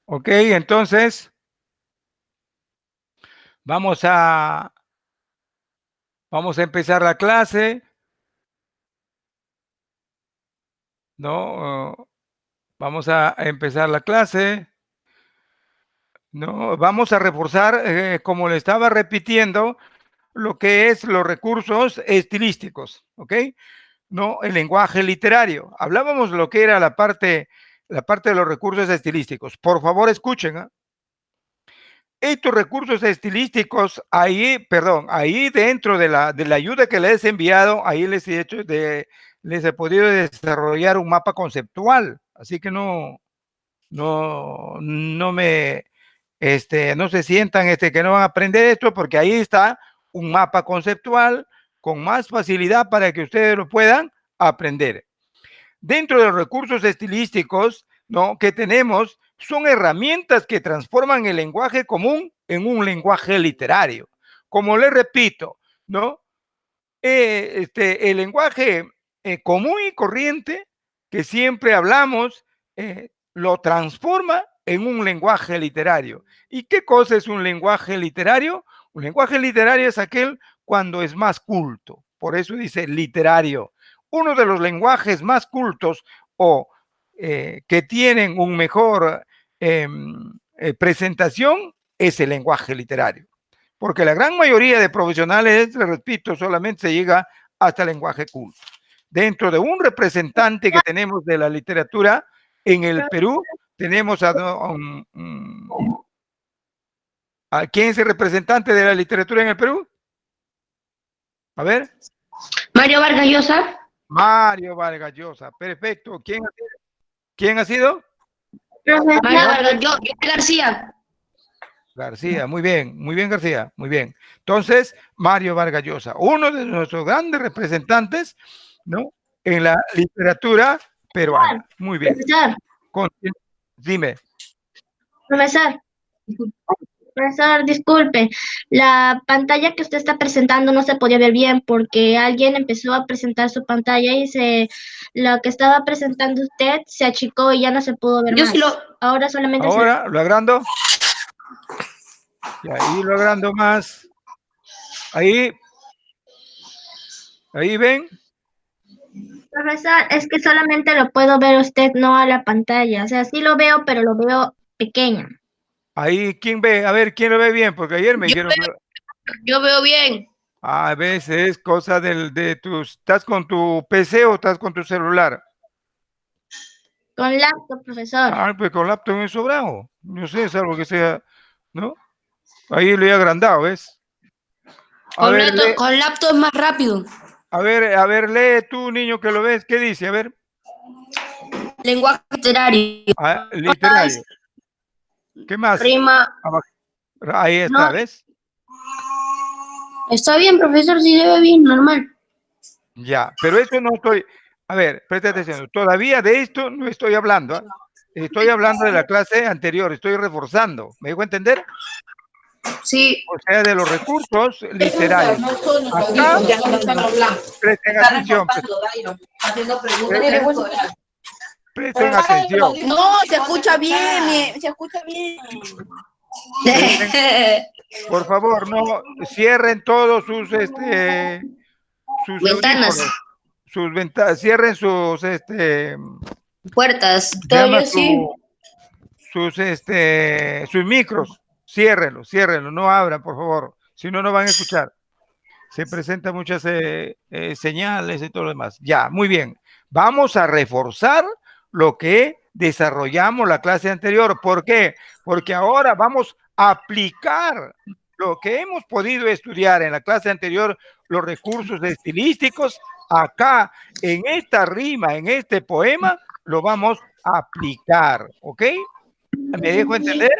Ok, entonces vamos a empezar la clase, ¿no? Vamos a empezar la clase, ¿no? Vamos a reforzar, como le estaba repitiendo, lo que es los recursos estilísticos, ¿ok? No, el lenguaje literario. Hablábamos de lo que era la parte de los recursos estilísticos. Por favor, escuchen, ¿eh? Estos recursos estilísticos, ahí dentro de la ayuda que les he enviado, ahí les he podido desarrollar un mapa conceptual. Así que no se sientan que no van a aprender esto, porque ahí está un mapa conceptual con más facilidad para que ustedes lo puedan aprender. Dentro de los recursos estilísticos, ¿no?, que tenemos, son herramientas que transforman el lenguaje común en un lenguaje literario. Como les repito, ¿no? El lenguaje común y corriente que siempre hablamos, lo transforma en un lenguaje literario. ¿Y qué cosa es un lenguaje literario? Un lenguaje literario es aquel cuando es más culto. Por eso dice literario. Uno de los lenguajes más cultos o que tienen un mejor presentación es el lenguaje literario. Porque la gran mayoría de profesionales, les repito, solamente se llega hasta el lenguaje culto. Dentro de un representante que tenemos de la literatura en el Perú, tenemos a ¿quién es el representante de la literatura en el Perú? A ver. Mario Vargas Llosa. Mario Vargas Llosa, perfecto. ¿Quién ha sido? Mario Vargas Llosa García. García, muy bien García, muy bien. Entonces, Mario Vargas Llosa, uno de nuestros grandes representantes, ¿no?, en la literatura peruana. Muy bien. Dime. Profesor, disculpe, la pantalla que usted está presentando no se podía ver bien porque alguien empezó a presentar su pantalla y lo que estaba presentando usted se achicó y ya no se pudo ver más. Ahora solamente lo agrando. Y ahí lo agrando más. Ahí ven. Profesor, es que solamente lo puedo ver usted, no a la pantalla. O sea, sí lo veo, pero lo veo pequeño. Ahí, ¿quién ve? A ver, ¿quién lo ve bien? Porque ayer me dijeron que... Yo veo bien. A veces es cosa ¿estás con tu PC o estás con tu celular? Con laptop, profesor. Pues con laptop es sobrado. No sé, es algo que sea, ¿no? Ahí lo he agrandado, ¿ves? Con laptop es más rápido. A ver, lee tú, niño, que lo ves. ¿Qué dice? A ver. Lenguaje literario. Literario. ¿Qué más? Rima. Ahí está, ¿ves? Está bien, profesor, sí se ve bien, normal. Ya, pero eso no estoy... A ver, presta atención. Todavía de esto no estoy hablando, ¿eh? Estoy hablando de la clase anterior, estoy reforzando. ¿Me dejo entender? Sí. O sea, de los recursos literarios. Acá, presten atención. Presten atención. No, se escucha bien, se escucha bien. Por favor, no cierren todos sus ventanas, sus ventanas, cierren sus puertas, todo yo sí. Sus micros, ciérrenlos, no abran, por favor, si no, no van a escuchar. Se presentan muchas señales y todo lo demás. Ya, muy bien. Vamos a reforzar lo que desarrollamos la clase anterior. ¿Por qué? Porque ahora vamos a aplicar lo que hemos podido estudiar en la clase anterior, los recursos estilísticos, acá en esta rima, en este poema, lo vamos a aplicar, ¿ok? ¿Me dejo entender?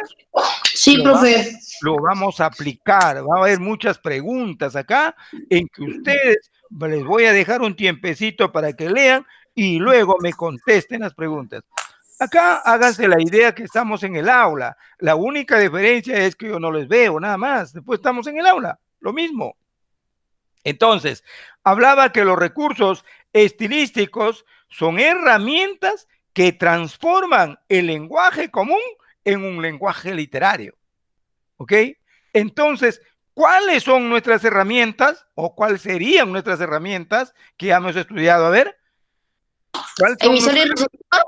Sí, profe. Lo vamos a aplicar. Va a haber muchas preguntas acá en que ustedes les voy a dejar un tiempecito para que lean y luego me contesten las preguntas. Acá háganse la idea que estamos en el aula. La única diferencia es que yo no les veo, nada más. Después estamos en el aula, lo mismo. Entonces, hablaba que los recursos estilísticos son herramientas que transforman el lenguaje común en un lenguaje literario. ¿Ok? Entonces, ¿cuáles son nuestras herramientas o cuáles serían nuestras herramientas que ya hemos estudiado? A ver, ¿cuáles son Emisor y receptor.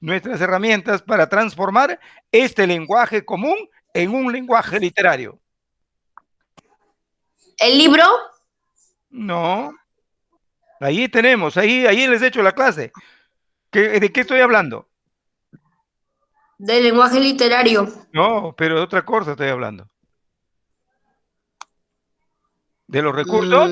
nuestras herramientas para transformar este lenguaje común en un lenguaje literario? El libro. No, ahí tenemos, ahí les he hecho la clase. ¿De qué estoy hablando? Del lenguaje literario. No, pero de otra cosa estoy hablando. De los recursos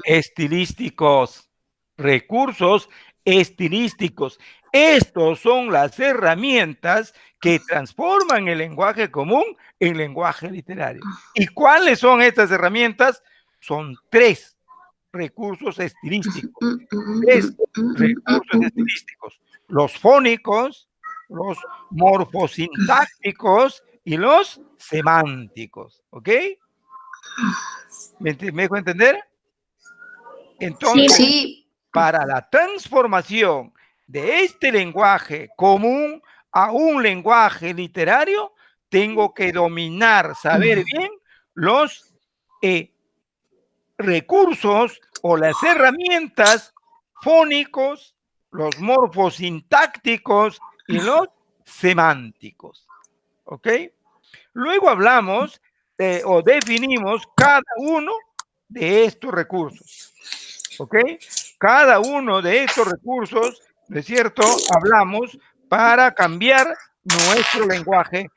estilísticos. Recursos estilísticos. Estos son las herramientas que transforman el lenguaje común en lenguaje literario. ¿Y cuáles son estas herramientas? Son 3 recursos estilísticos. 3 recursos estilísticos. Los fónicos, los morfosintácticos y los semánticos. ¿Ok? ¿Me dejo entender? Entonces, Sí. para la transformación de este lenguaje común a un lenguaje literario, tengo que dominar, saber bien los recursos o las herramientas fónicos, los morfosintácticos y los semánticos. ¿Ok? Luego hablamos o definimos cada uno de estos recursos. ¿Ok? Cada uno de estos recursos, ¿no es cierto? Hablamos para cambiar nuestro lenguaje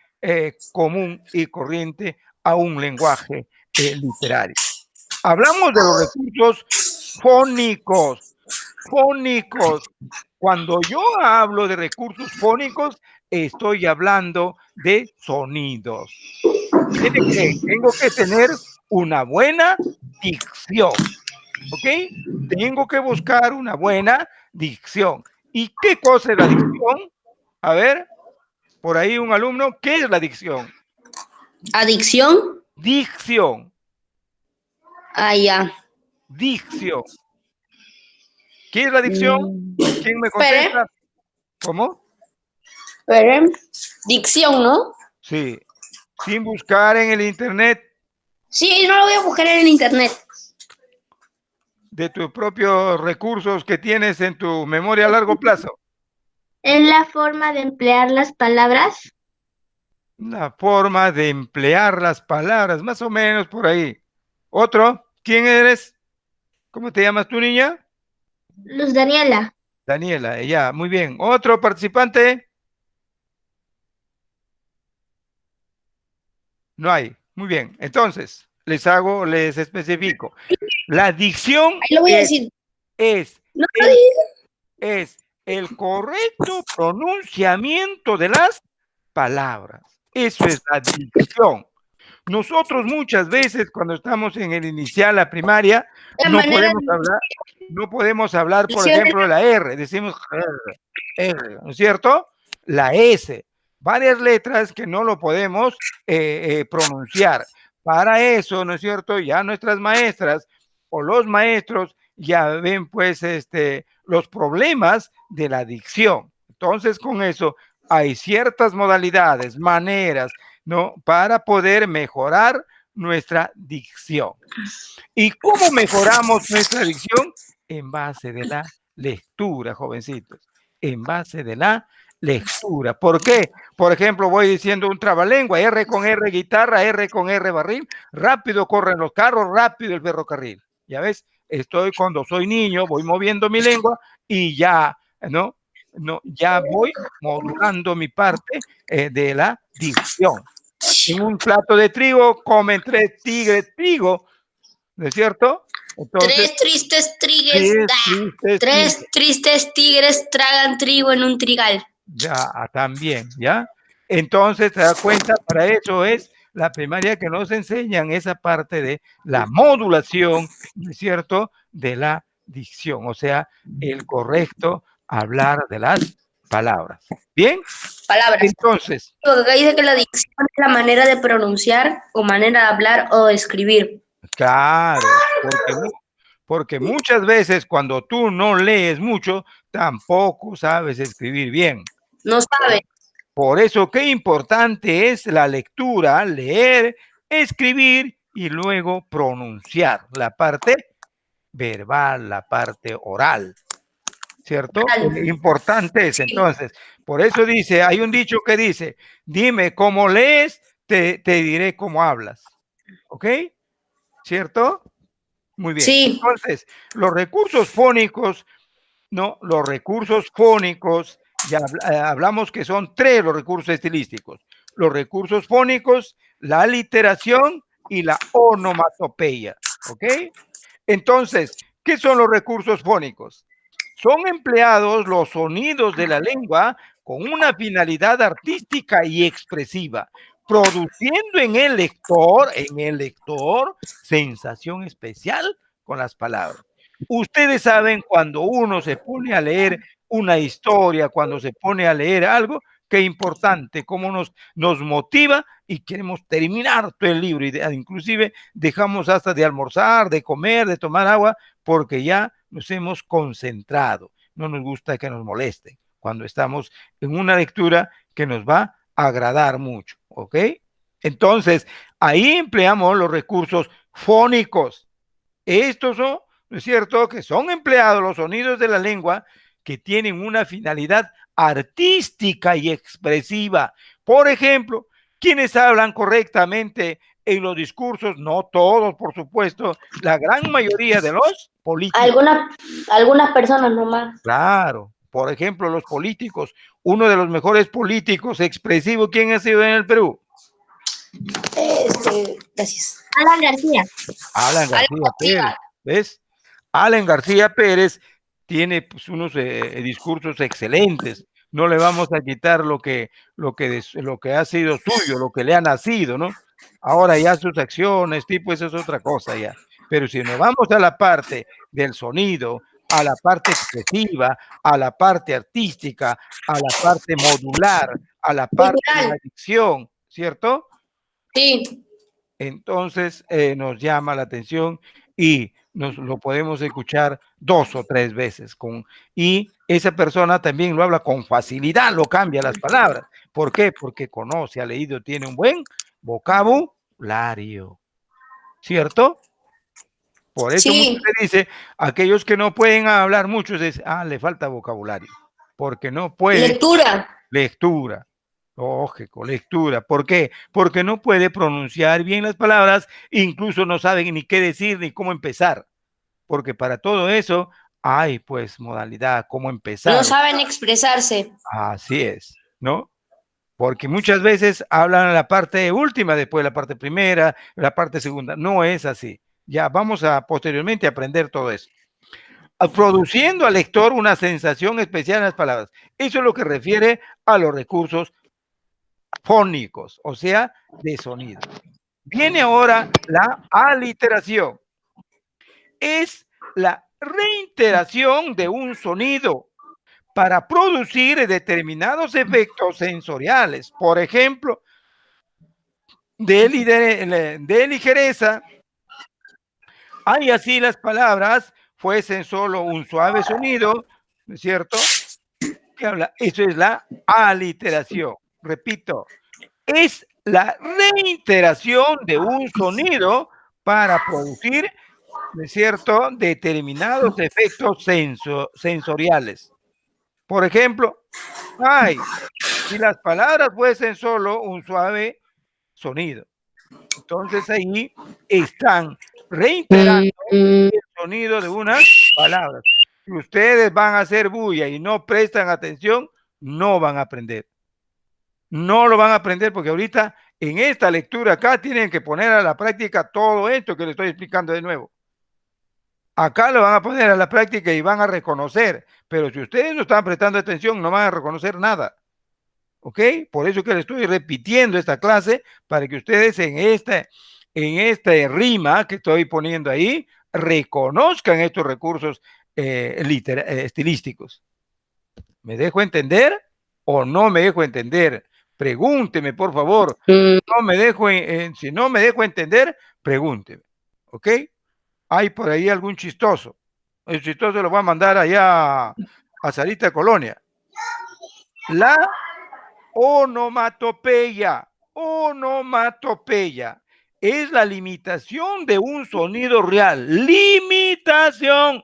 común y corriente a un lenguaje literario. Hablamos de los recursos fónicos. Fónicos. Cuando yo hablo de recursos fónicos, estoy hablando de sonidos. Tengo que tener una buena dicción. ¿Ok? Tengo que buscar una buena dicción. ¿Y qué cosa es la dicción? A ver, por ahí un alumno, ¿qué es la dicción? Adicción. Dicción. Ah, ya. Dicción. ¿Qué es la dicción? ¿Quién me contesta? ¿Cómo? Dicción, ¿no? Sí. Sin buscar en el internet. Sí, no lo voy a buscar en el internet. De tus propios recursos que tienes en tu memoria a largo plazo. Es la forma de emplear las palabras. La forma de emplear las palabras, más o menos por ahí. Otro, ¿quién eres? ¿Cómo te llamas tu niña? Luz Daniela. Daniela, ya, muy bien. ¿Otro participante? No hay. Muy bien. Entonces, les especifico. La dicción Ahí lo voy a decir. es No lo el, digas. es el correcto pronunciamiento de las palabras. Eso es la dicción. Nosotros muchas veces cuando estamos en el inicial, la primaria, La no manera podemos hablar, por de ejemplo, la R, decimos R, ¿no es cierto? La S, varias letras que no lo podemos pronunciar. Para eso, ¿no es cierto? Ya nuestras maestras o los maestros ya ven pues los problemas de la dicción. Entonces, con eso hay ciertas modalidades, maneras, ¿no? Para poder mejorar nuestra dicción. ¿Y cómo mejoramos nuestra dicción? En base de la lectura, jovencitos. En base de la lectura. ¿Por qué? Por ejemplo, voy diciendo un trabalengua, R con R guitarra, R con R barril, rápido corren los carros, rápido el ferrocarril. Ya ves, estoy cuando soy niño, voy moviendo mi lengua y ya, ¿no? Ya voy modulando mi parte de la dicción. En un plato de trigo comen 3 tigres trigo, ¿no es cierto? Entonces, tres tristes tigres tragan trigo en un trigal. Ya, también, ¿ya? Entonces, te das cuenta, para eso es la primaria que nos enseñan esa parte de la modulación, ¿no es cierto?, de la dicción, o sea, el correcto hablar de las palabras. ¿Bien? Palabras. Entonces, Acá dice que la dicción es la manera de pronunciar o manera de hablar o de escribir. claro, porque muchas veces cuando tú no lees mucho, tampoco sabes escribir bien. No sabe. Por eso, qué importante es la lectura, leer, escribir y luego pronunciar la parte verbal, la parte oral, ¿cierto? Importante es, entonces, por eso dice, hay un dicho que dice, dime cómo lees, te diré cómo hablas, ¿ok? ¿Cierto? Muy bien. Sí. Entonces, los recursos fónicos, ¿no? Los recursos fónicos, ya hablamos que son 3 los recursos estilísticos. Los recursos fónicos, la aliteración y la onomatopeya, ¿ok? Entonces, ¿qué son los recursos fónicos? Son empleados los sonidos de la lengua con una finalidad artística y expresiva, produciendo en el lector, sensación especial con las palabras. Ustedes saben cuando uno se pone a leer una historia, cuando se pone a leer algo, qué importante, cómo nos motiva y queremos terminar todo el libro. Inclusive dejamos hasta de almorzar, de comer, de tomar agua, porque ya nos hemos concentrado. No nos gusta que nos molesten cuando estamos en una lectura que nos va a agradar mucho, ¿ok? Entonces, ahí empleamos los recursos fónicos. Estos son, ¿no es cierto?, que son empleados los sonidos de la lengua que tienen una finalidad artística y expresiva. Por ejemplo, quienes hablan correctamente en los discursos, no todos, por supuesto, la gran mayoría de los políticos. Algunas personas nomás. Claro, por ejemplo, los políticos. Uno de los mejores políticos expresivos, ¿quién ha sido en el Perú? Gracias. Alan García. Alan García Pérez, ¿ves? Alan García Pérez tiene pues, unos discursos excelentes. No le vamos a quitar lo que ha sido suyo, lo que le ha nacido, ¿no? Ahora ya sus acciones, tipo, eso es otra cosa ya. Pero si nos vamos a la parte del sonido, a la parte expresiva, a la parte artística, a la parte modular, a la parte de la dicción, ¿cierto? Sí. Entonces nos llama la atención y nos lo podemos escuchar 2 o 3 veces y esa persona también lo habla con facilidad, lo cambia las palabras. ¿Por qué? Porque conoce, ha leído, tiene un buen vocabulario, ¿cierto? Por eso mucho se dice, aquellos que no pueden hablar mucho, es, le falta vocabulario, porque no puede. Lectura. Lógico, lectura. ¿Por qué? Porque no puede pronunciar bien las palabras, incluso no saben ni qué decir ni cómo empezar. Porque para todo eso hay pues modalidad, cómo empezar. No saben expresarse. Así es, ¿no? Porque muchas veces hablan la parte última, después la parte primera, la parte segunda. No es así. Ya vamos a posteriormente aprender todo eso. Produciendo al lector una sensación especial en las palabras. Eso es lo que refiere a los recursos fónicos, o sea, de sonido. Viene ahora la aliteración. Es la reiteración de un sonido para producir determinados efectos sensoriales. Por ejemplo, de ligereza, hay así las palabras fuesen solo un suave sonido, ¿no es cierto? ¿Qué habla? Eso es la aliteración. Repito, es la reiteración de un sonido para producir, ¿no es cierto?, determinados efectos sensoriales. Por ejemplo, si las palabras fuesen solo un suave sonido, entonces ahí están reiterando el sonido de unas palabras. Si ustedes van a hacer bulla y no prestan atención, no van a aprender. No lo van a aprender porque ahorita en esta lectura acá tienen que poner a la práctica todo esto que les estoy explicando de nuevo. Acá lo van a poner a la práctica y van a reconocer, pero si ustedes no están prestando atención no van a reconocer nada. ¿Ok? Por eso que les estoy repitiendo esta clase para que ustedes en esta rima que estoy poniendo ahí reconozcan estos recursos estilísticos. ¿Me dejo entender o no me dejo entender? Pregúnteme, por favor. No me dejo, si no me dejo entender, pregúnteme. ¿Ok? hay por ahí algún chistoso. El chistoso lo voy a mandar allá a Sarita Colonia. La onomatopeya. Onomatopeya es la limitación de un sonido real. Limitación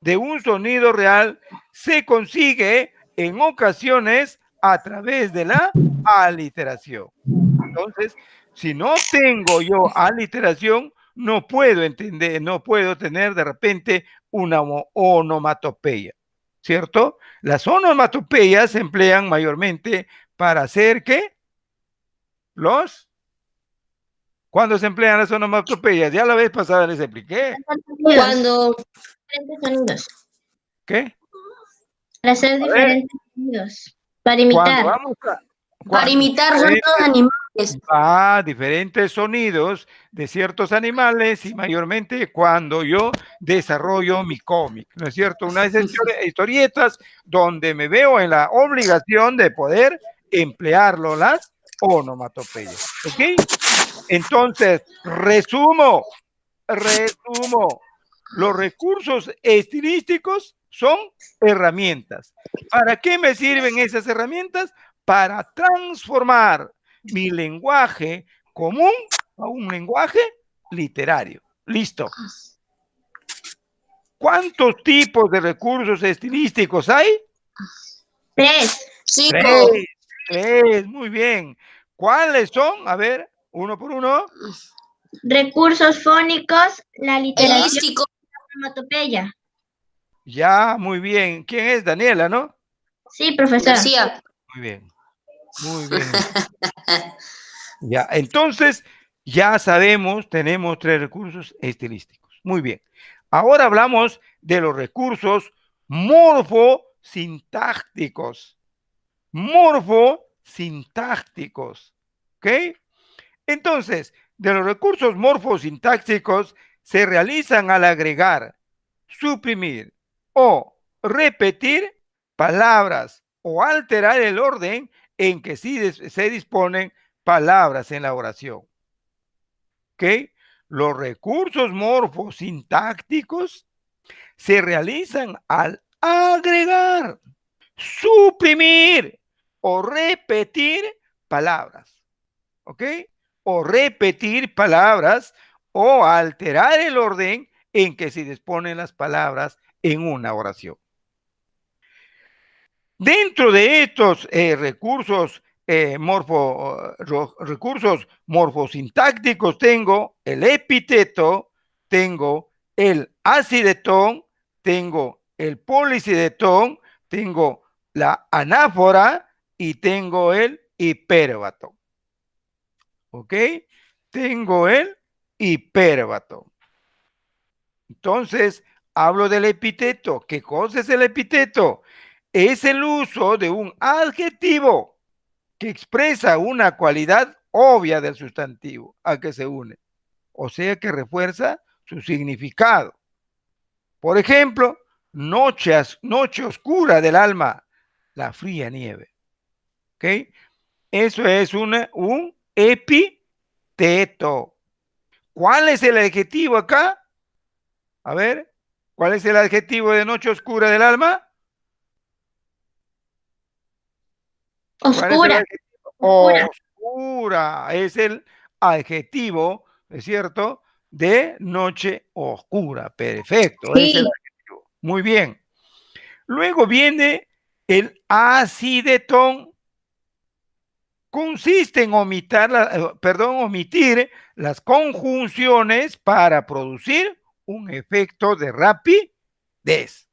de un sonido real se consigue en ocasiones a través de la aliteración. Entonces, si no tengo yo aliteración, no puedo entender, no puedo tener de repente una onomatopeya, ¿cierto? Las onomatopeyas se emplean mayormente para hacer ¿qué? ¿Cuándo se emplean las onomatopeyas? Ya la vez pasada les expliqué. Cuando, Diferentes sonidos. ¿Qué? Para hacer A ver, diferentes sonidos. Para cuando imitar. vamos a... para cuando imitar sonidos animales. diferentes sonidos de ciertos animales y mayormente cuando yo desarrollo mi cómic, ¿no es cierto? Unas historietas donde me veo en la obligación de poder emplearlo las onomatopeyas, ¿ok? Entonces, resumo, los recursos estilísticos son herramientas. ¿Para qué me sirven esas herramientas? Para transformar mi lenguaje común a un lenguaje literario. Listo. ¿Cuántos tipos de recursos estilísticos hay? 3. 5. Tres, muy bien. ¿Cuáles son? A ver, uno por uno. Recursos fónicos, la literación, Elístico. la onomatopeya. Ya, muy bien. ¿Quién es? Daniela, ¿no? Sí, profesor. García. Muy bien. Muy bien. Ya, entonces, ya sabemos, tenemos 3 recursos estilísticos. Muy bien. Ahora hablamos de los recursos morfosintácticos. Morfosintácticos. ¿Ok? Entonces, de los recursos morfosintácticos se realizan al agregar, suprimir o repetir palabras o alterar el orden en que se disponen palabras en la oración. ¿Ok? Los recursos morfosintácticos se realizan al agregar, suprimir o repetir palabras. ¿Ok? O repetir palabras o alterar el orden en que se disponen las palabras en una oración. Dentro de estos recursos morfosintácticos tengo el epíteto, tengo el acidetón, tengo el policidetón, tengo la anáfora y tengo el hipérbato. ¿Ok? Tengo el hipérbato. Entonces, hablo del epíteto. ¿Qué cosa es el epíteto? Es el uso de un adjetivo que expresa una cualidad obvia del sustantivo a que se une, o sea que refuerza su significado. Por ejemplo, noche oscura del alma, la fría nieve. ¿Ok? Eso es un epíteto. ¿Cuál es el adjetivo acá? A ver, ¿cuál es el adjetivo de noche oscura del alma? ¿Cuál es el Oscura. adjetivo? Oscura. Oscura es el adjetivo, ¿es cierto? De noche oscura. Perfecto, es el Sí. adjetivo. Muy bien. Luego viene el acidetón. Consiste en omitir las conjunciones para producir un efecto de rapidez.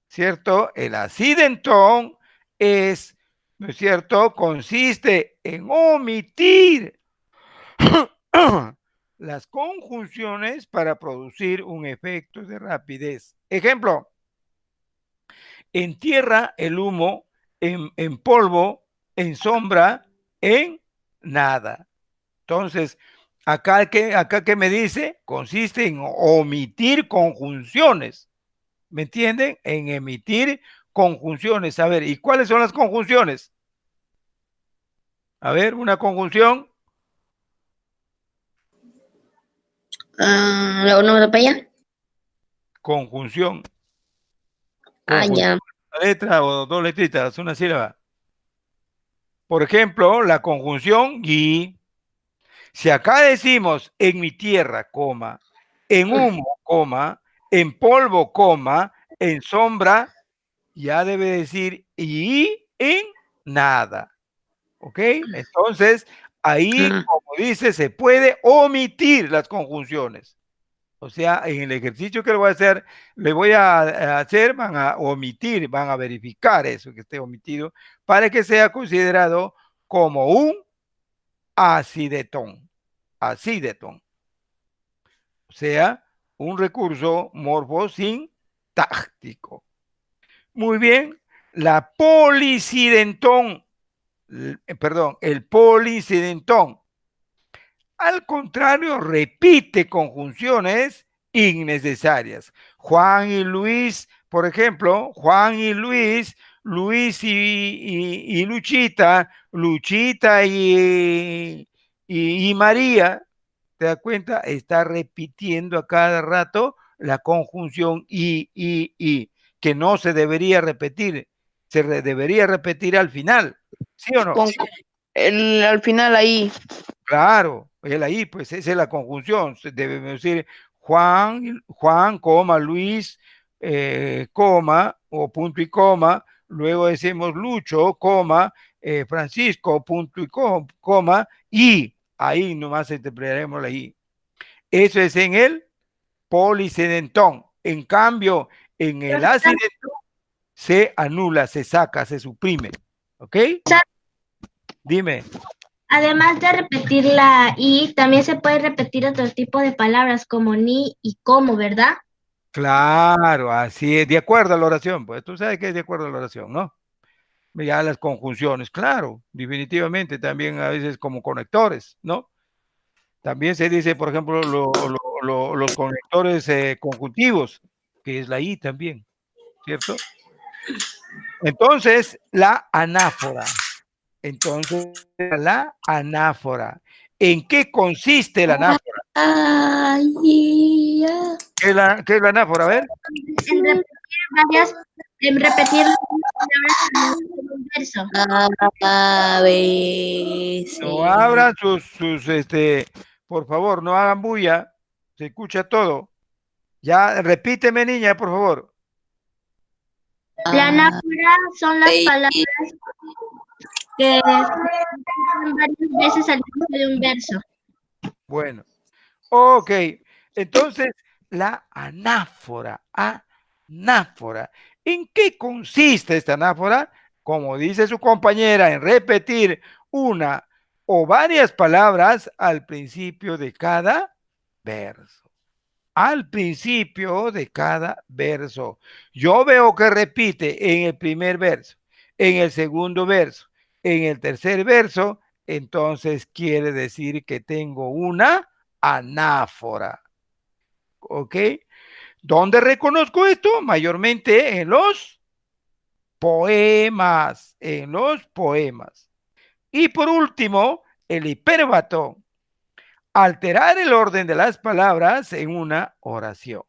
¿Cierto? El acidentón es, ¿no es cierto? Consiste en omitir las conjunciones para producir un efecto de rapidez. Ejemplo, en tierra el humo, en polvo, en sombra, en nada. Entonces, acá que me dice, consiste en omitir conjunciones. ¿Me entienden? En emitir conjunciones. A ver, ¿y cuáles son las conjunciones? A ver, una conjunción. La onomatopeya. Conjunción. Ah, ya. Una letra o dos letritas, una sílaba. Por ejemplo, la conjunción y. Si acá decimos en mi tierra, coma, en humo, coma, en polvo, coma, en sombra, ya debe decir y en nada. ¿Ok? Entonces, ahí, Ah, como dice, se puede omitir las conjunciones. O sea, en el ejercicio que le voy a hacer, van a omitir, van a verificar eso que esté omitido para que sea considerado como un acidetón. Acidetón. O sea, un recurso morfosintáctico. Muy bien, la policidentón, perdón, el policidentón. Al contrario, repite conjunciones innecesarias. Juan y Luis, por ejemplo, Juan y Luis, Luis y Luchita, Luchita y María, ¿te das cuenta? Está repitiendo a cada rato la conjunción y, que no se debería repetir, debería repetir al final, ¿sí o no? Con al final ahí. Claro, él ahí, pues esa es la conjunción. Debemos decir Juan, coma, Luis, coma, o punto y coma. Luego decimos Lucho, coma, Francisco, punto y coma, y ahí nomás interpretaremos la I. Eso es en el polisedentón. En cambio, en el acidentón se anula, se saca, se suprime. ¿Ok? Dime. Además de repetir la I, también se puede repetir otro tipo de palabras como ni y como, ¿verdad? Claro, así es, de acuerdo a la oración, pues tú sabes que es de acuerdo a la oración, ¿no? Ya las conjunciones, claro, definitivamente, también a veces como conectores, ¿no? También se dice, por ejemplo, los conectores conjuntivos, que es la I también, ¿cierto? Entonces, la anáfora. Entonces, la anáfora. ¿En qué consiste la anáfora? ay, ya. ¿Qué es la anáfora? A ver. En repetir palabras en un verso. A, B, No C. abran por favor, no hagan bulla, se escucha todo. Ya, repíteme, niña, por favor. La anáfora son las palabras que se repiten varias veces al inicio de un verso. Bueno, ok. Entonces, la anáfora, anáfora. ¿En qué consiste esta anáfora? Como dice su compañera, en repetir una o varias palabras al principio de cada verso. Al principio de cada verso. Yo veo que repite en el primer verso, en el segundo verso, en el tercer verso, entonces quiere decir que tengo una anáfora. ¿Ok? ¿Dónde reconozco esto? Mayormente en los poemas, en los poemas. Y por último, el hiperbatón. Alterar el orden de las palabras en una oración.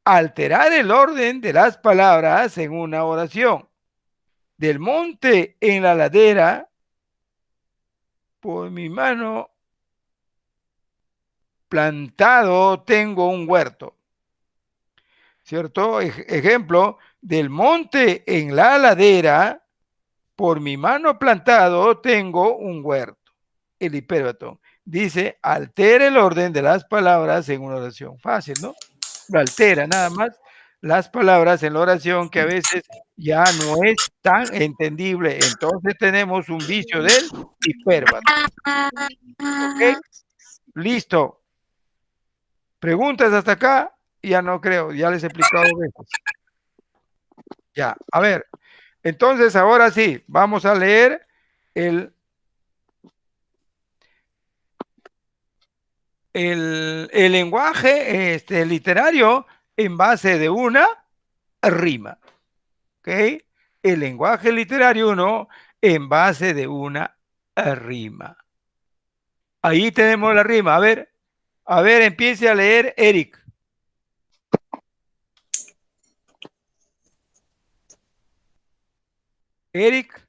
Alterar el orden de las palabras en una oración. Del monte en la ladera, por mi mano plantado tengo un huerto. ¿Cierto? Ejemplo, del monte en la ladera, por mi mano plantado tengo un huerto. El hiperbatón. Dice, altera el orden de las palabras en una oración. Fácil, ¿no? Lo altera nada más las palabras en la oración que a veces ya no es tan entendible. Entonces tenemos un vicio del hiperbatón. ¿Ok? Listo. ¿Preguntas hasta acá? Ya no creo, ya les he explicado veces. Ya, a ver. Entonces, ahora sí, vamos a leer el lenguaje literario en base de una rima. ¿Ok? El lenguaje literario, ¿no? En base de una rima. Ahí tenemos la rima. A ver, A ver, empiece a leer Eric. Eric.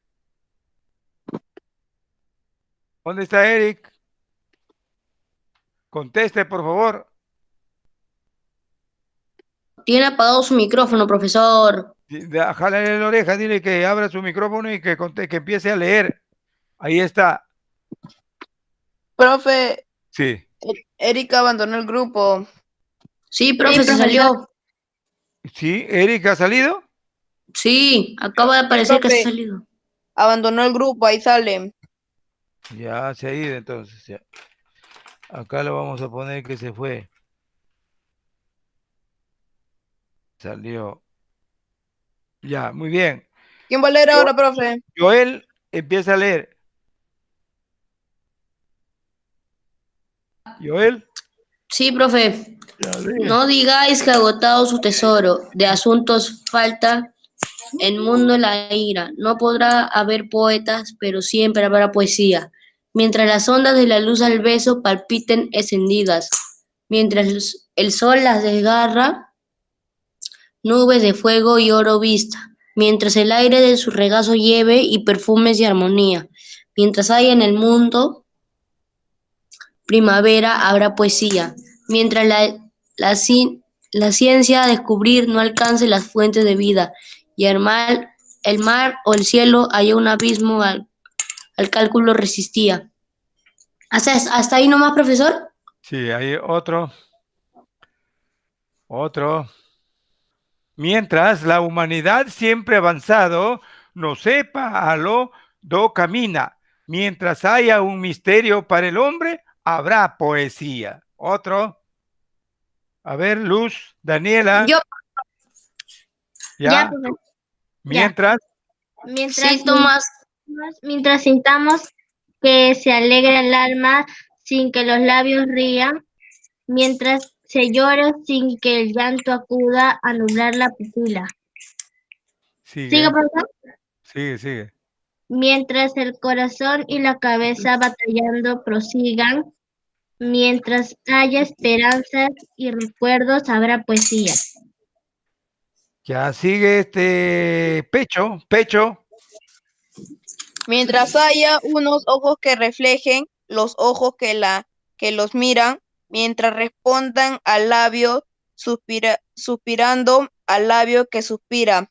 ¿Dónde está Eric? Conteste, por favor. Tiene apagado su micrófono, profesor. Jálale la oreja, dile que abra su micrófono y que empiece a leer. Ahí está. Profe, Sí. Erika abandonó el grupo. Sí, profe, se salió. ¿Sí? ¿Eric ha salido? Sí, acaba de aparecer que se ha Profe, salido. abandonó el grupo, ahí sale. Ya se ha ido entonces. Ya. Acá lo vamos a poner que se fue. Salió. Ya, muy bien. ¿Quién va a leer ahora, profe? Joel empieza a leer. Joel. Sí, profe. Ya lee. No digáis que agotado su tesoro, de asuntos falta el mundo la ira. No podrá haber poetas, pero siempre habrá poesía. Mientras las ondas de la luz al beso palpiten encendidas, mientras el sol las desgarra, nubes de fuego y oro vista, mientras el aire de su regazo lleve y perfumes y armonía, mientras haya en el mundo primavera habrá poesía, mientras la ciencia a descubrir no alcance las fuentes de vida y el mar o el cielo haya un abismo al cálculo resistía. ¿Hasta ahí nomás, profesor? Sí, hay otro. Otro. Mientras la humanidad siempre avanzado no sepa a lo do camina. Mientras haya un misterio para el hombre, habrá poesía. Otro. A ver, Luz, Daniela. Yo. Ya. profesor. Mientras. Sí, Tomás. Mientras sintamos que se alegra el alma sin que los labios rían, mientras se llora sin que el llanto acuda a nublar la pupila. Sigue. ¿Sigue, profesor? Sigue. Mientras el corazón y la cabeza batallando prosigan, mientras haya esperanzas y recuerdos, habrá poesía. Ya sigue Pecho. Mientras haya unos ojos que reflejen los ojos que los miran, mientras respondan al labio suspirando al labio que suspira,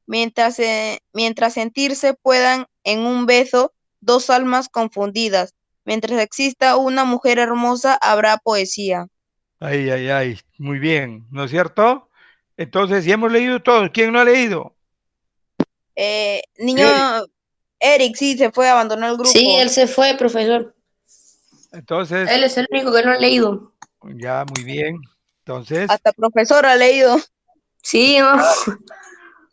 mientras sentirse puedan en un beso dos almas confundidas, mientras exista una mujer hermosa, habrá poesía. Ay. Muy bien, ¿no es cierto? Entonces, ya hemos leído todos. ¿Quién no ha leído? Niño, Eric sí se fue, abandonó el grupo. Sí, él se fue, profesor. Entonces, Él es el único que no ha leído. ya, muy bien. Entonces, Hasta profesor ha leído. Sí, no.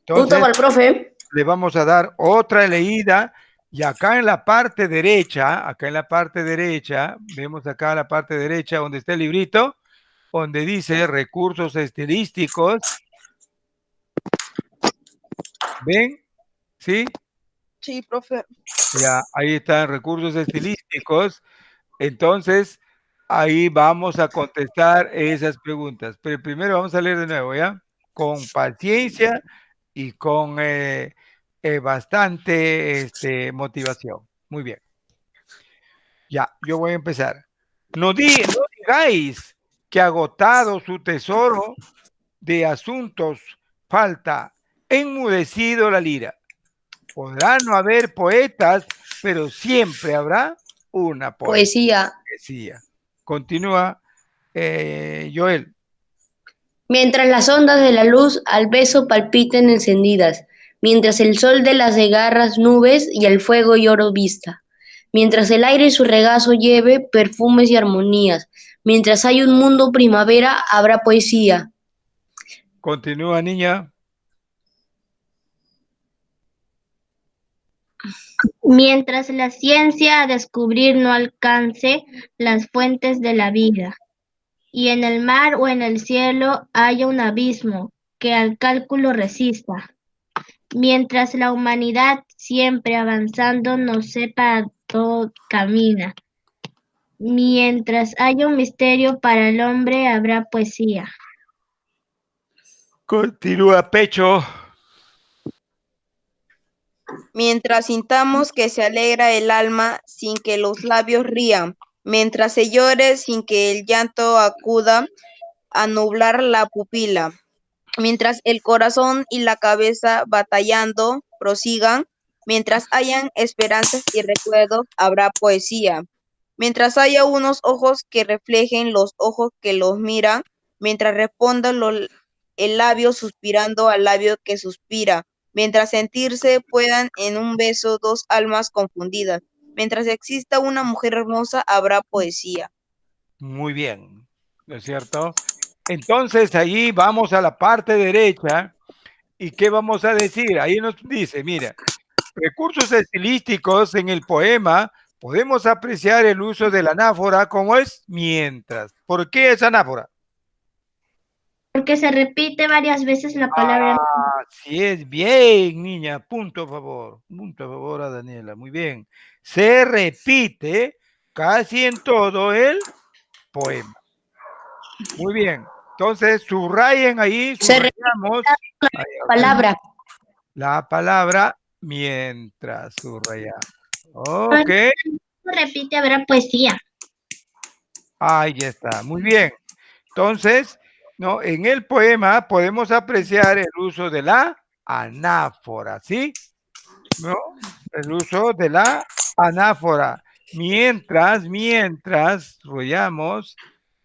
Punto para el profe. le vamos a dar otra leída. Y acá en la parte derecha, vemos acá en la parte derecha donde está el librito, donde dice recursos estilísticos. ¿Ven? ¿Sí? Sí, profe. Ya, ahí están recursos estilísticos. Entonces, ahí vamos a contestar esas preguntas. Pero primero vamos a leer de nuevo, ¿ya? Con paciencia y con bastante motivación. Muy bien. Ya, yo voy a empezar. No digáis que agotado su tesoro de asuntos falta, enmudecido la lira. Podrá no haber poetas, pero siempre habrá una Poesía. poesía. Continúa, Joel. Mientras las ondas de la luz al beso palpiten encendidas, mientras el sol de las desgarras nubes y el fuego y oro vista, mientras el aire su regazo lleve perfumes y armonías, mientras hay un mundo primavera habrá poesía. Continúa, niña. Mientras la ciencia a descubrir no alcance las fuentes de la vida, y en el mar o en el cielo haya un abismo que al cálculo resista, mientras la humanidad siempre avanzando no sepa a dónde camina, Mientras haya un misterio para el hombre, habrá poesía. Continúa, Pecho. Mientras sintamos que se alegra el alma sin que los labios rían, mientras se llore sin que el llanto acuda a nublar la pupila, mientras el corazón y la cabeza batallando prosigan, mientras hayan esperanzas y recuerdos, habrá poesía. Mientras haya unos ojos que reflejen los ojos que los miran, mientras responda el labio suspirando al labio que suspira, mientras sentirse puedan en un beso dos almas confundidas, mientras exista una mujer hermosa, habrá poesía. Muy bien, ¿no es cierto? Entonces, ahí vamos a la parte derecha. ¿Y qué vamos a decir? Ahí nos dice, mira, recursos estilísticos en el poema, podemos apreciar el uso de la anáfora como es mientras. ¿Por qué es anáfora? Porque se repite varias veces la palabra. Así es, bien, niña, punto a favor a Daniela, muy bien. Se repite casi en todo el poema. Muy bien, entonces subrayen ahí, Se repite subrayamos ahí, la palabra. la palabra mientras, subrayamos. Ok, Se repite, habrá poesía. ahí está, muy bien. Entonces, ¿no? En el poema podemos apreciar el uso de la anáfora, ¿sí? ¿No? El uso de la anáfora. Mientras, rollamos,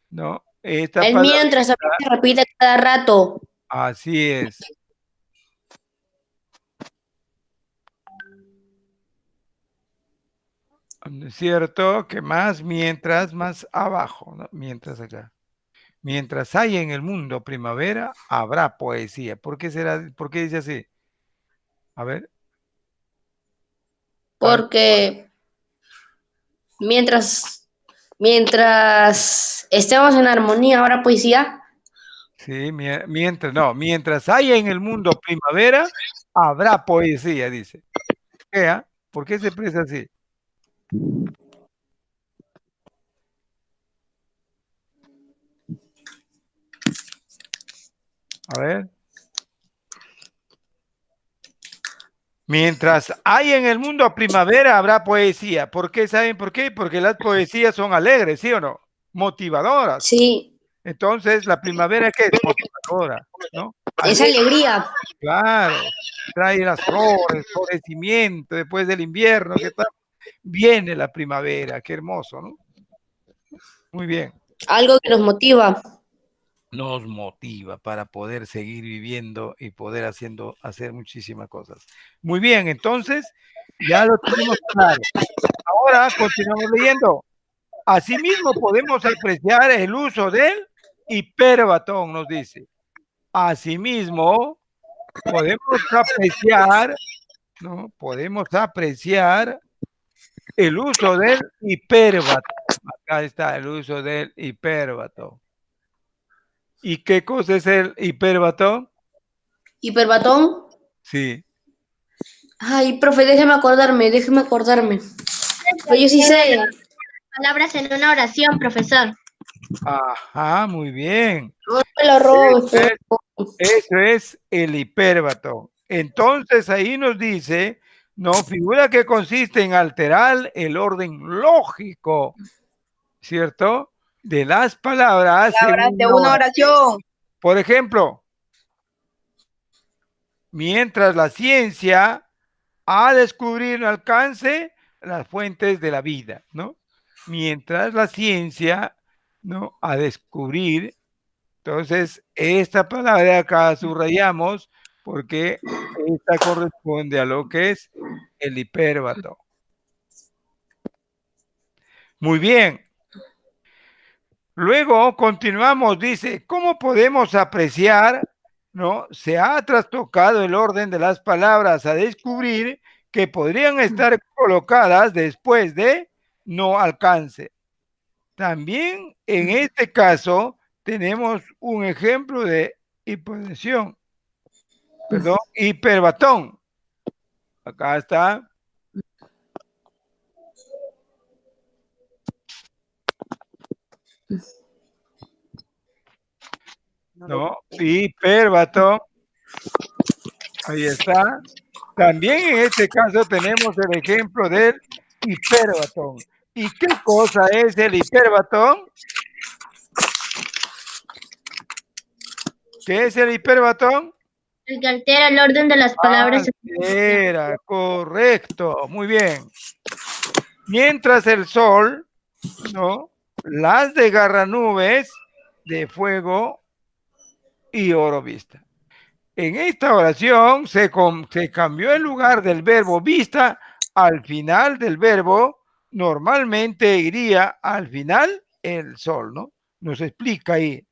¿no? Esta El palabra, mientras también se repite cada rato. así es. ¿No es cierto? Que más mientras, más abajo, ¿no? Mientras acá. Mientras hay en el mundo primavera, habrá poesía. ¿Por qué será? ¿Por qué dice así? A ver. Porque mientras estemos en armonía, habrá poesía. Sí, mientras haya en el mundo primavera, habrá poesía, dice. ¿Qué, ah? ¿Por qué se expresa así? A ver. Mientras hay en el mundo primavera, habrá poesía. ¿Por qué? ¿Saben por qué? Porque las poesías son alegres, ¿sí o no? Motivadoras. Sí, Entonces, la primavera, ¿qué es? Motivadora, ¿no? es Alegre, alegría. claro. Trae las flores, florecimiento después del invierno, ¿qué tal? Viene la primavera, qué hermoso, ¿no? Muy bien. Algo que nos motiva. Nos motiva para poder seguir viviendo y poder hacer muchísimas cosas. Muy bien, entonces ya lo tenemos claro. Ahora continuamos leyendo. Asimismo podemos apreciar el uso del hiperbatón, nos dice. Asimismo podemos apreciar, ¿no? Podemos apreciar el uso del hiperbatón. Acá está el uso del hiperbatón. ¿Y qué cosa es el hiperbatón? Hiperbatón. Sí. Ay, profe, déjeme acordarme. Pero yo sí sé. Palabras en una oración, profesor. Ajá, muy bien. No me lo robes, Eso eso es el hiperbatón. Entonces ahí nos dice, no, figura que consiste en alterar el orden lógico, ¿cierto? De las palabras Palabras según de la una oración. oración. Por ejemplo, mientras la ciencia a descubrir no alcance las fuentes de la vida, ¿no? Mientras la ciencia, ¿no? A descubrir. Entonces, esta palabra acá subrayamos porque esta corresponde a lo que es el hipérbato. Muy bien. Luego continuamos, dice, ¿cómo podemos apreciar, no? Se ha trastocado el orden de las palabras a descubrir que podrían estar colocadas después de no alcance. También en este caso tenemos un ejemplo de hipertensión, perdón, hiperbatón. Acá está. No, hiperbatón. Ahí está. También en este caso tenemos el ejemplo del hiperbatón. ¿Y qué cosa es el hiperbatón? ¿Qué es el hiperbatón? El que altera el orden de las palabras. Era correcto, muy bien. Mientras el sol, ¿no? Las desgarra nubes de fuego y oro vista. En esta oración se cambió el lugar del verbo vista al final del verbo. Normalmente iría al final el sol, ¿no? Nos explica ahí.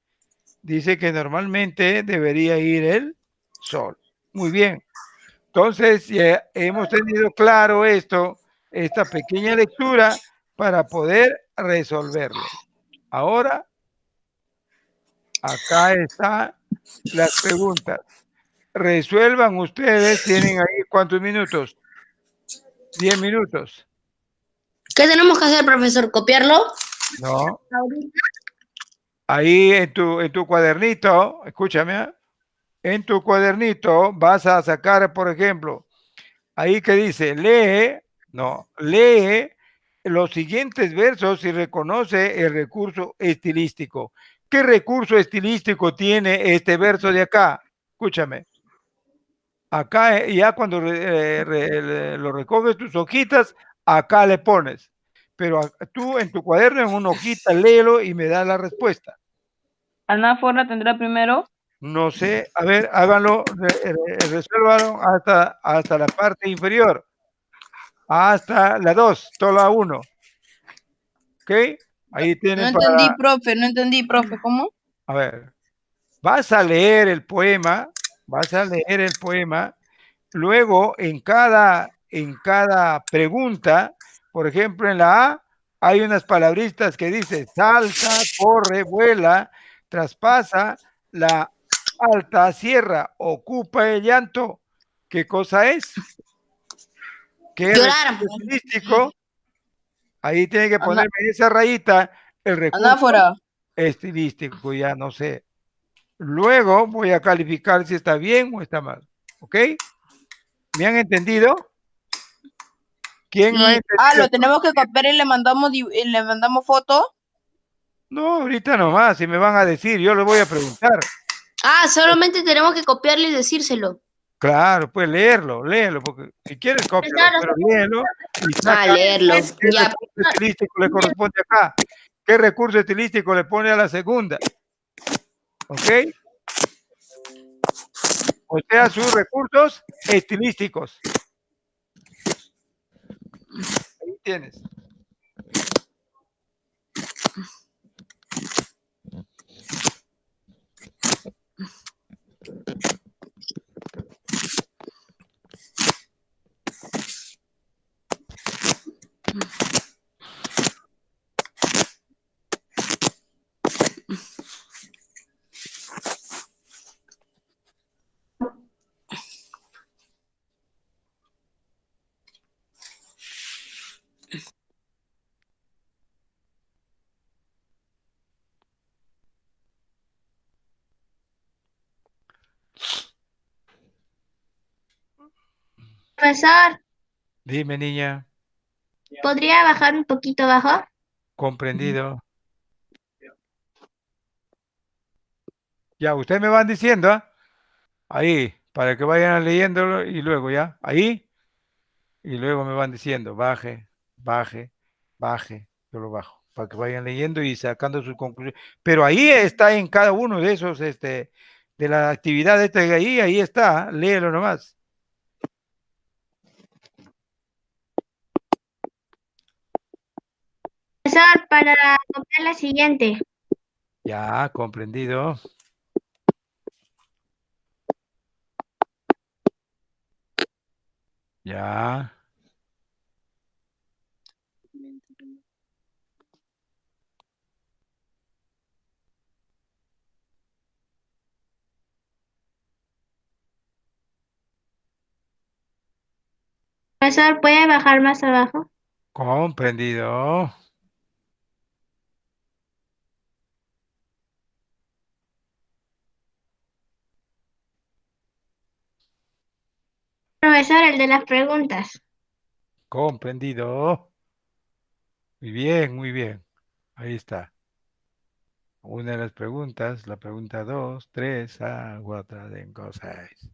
Dice que normalmente debería ir el sol. Muy bien. Entonces, ya hemos tenido claro esto, esta pequeña lectura para poder resolverlo. Ahora, acá están las preguntas. Resuelvan ustedes, tienen ahí ¿cuántos minutos? 10 minutos. ¿Qué tenemos que hacer, profesor? ¿Copiarlo? No. Ahí en tu cuadernito, escúchame, ¿eh? En tu cuadernito vas a sacar, por ejemplo, ahí que dice, lee los siguientes versos y reconoce el recurso estilístico. ¿Qué recurso estilístico tiene este verso de acá? Escúchame. Acá, ya cuando lo recoges tus hojitas, acá le pones. Pero tú en tu cuaderno, en una hojita, léelo y me das la respuesta. ¿Anáfora tendrá primero? No sé, a ver, háganlo, resuélvanlo hasta la parte inferior. Hasta la 2, toda la 1. ¿Ok? Ahí No tienen entendí, para... profe, no entendí, profe, ¿cómo? A ver, vas a leer el poema, luego en cada pregunta, por ejemplo, en la A, hay unas palabritas que dice salta, corre, vuela, traspasa, la alta, cierra, ocupa el llanto. ¿Qué cosa es? ¿Qué Llorar. recurso estilístico? Ahí tiene que Ana- ponerme esa rayita, el recurso Anáfora. estilístico, ya no sé. Luego voy a calificar si está bien o está mal. ¿Ok? ¿Me han entendido? ¿Quién no ha Sí. Ah, entendido? lo tenemos que copiar y le mandamos foto. No, ahorita nomás, si me van a decir, yo les voy a preguntar. Ah, solamente tenemos que copiarlo y decírselo. Claro, pues léelo, porque si quieres cópialo, Profesor, pero léelo y Ah, saca leerlo. qué Ya. recurso estilístico le corresponde acá, qué recurso estilístico le pone a la segunda. ¿Ok? O sea, sus recursos estilísticos. Ahí tienes. profesor, Dime, niña, ¿podría bajar un poquito abajo? comprendido. Ya, ustedes me van diciendo, ¿ah? Ahí, para que vayan leyéndolo y luego ya, ahí, y luego me van diciendo, baje, baje, baje, yo lo bajo, para que vayan leyendo y sacando sus conclusiones. Pero ahí está en cada uno de esos, de la actividad ahí está, léelo nomás. Profesor, para copiar la siguiente. Ya, comprendido. Ya, Profesor, ¿puede bajar más abajo? comprendido. profesor, el de las preguntas. Comprendido. Muy bien, muy bien. Ahí está. Una de las preguntas, la pregunta 2, 3, 4, 5, 6.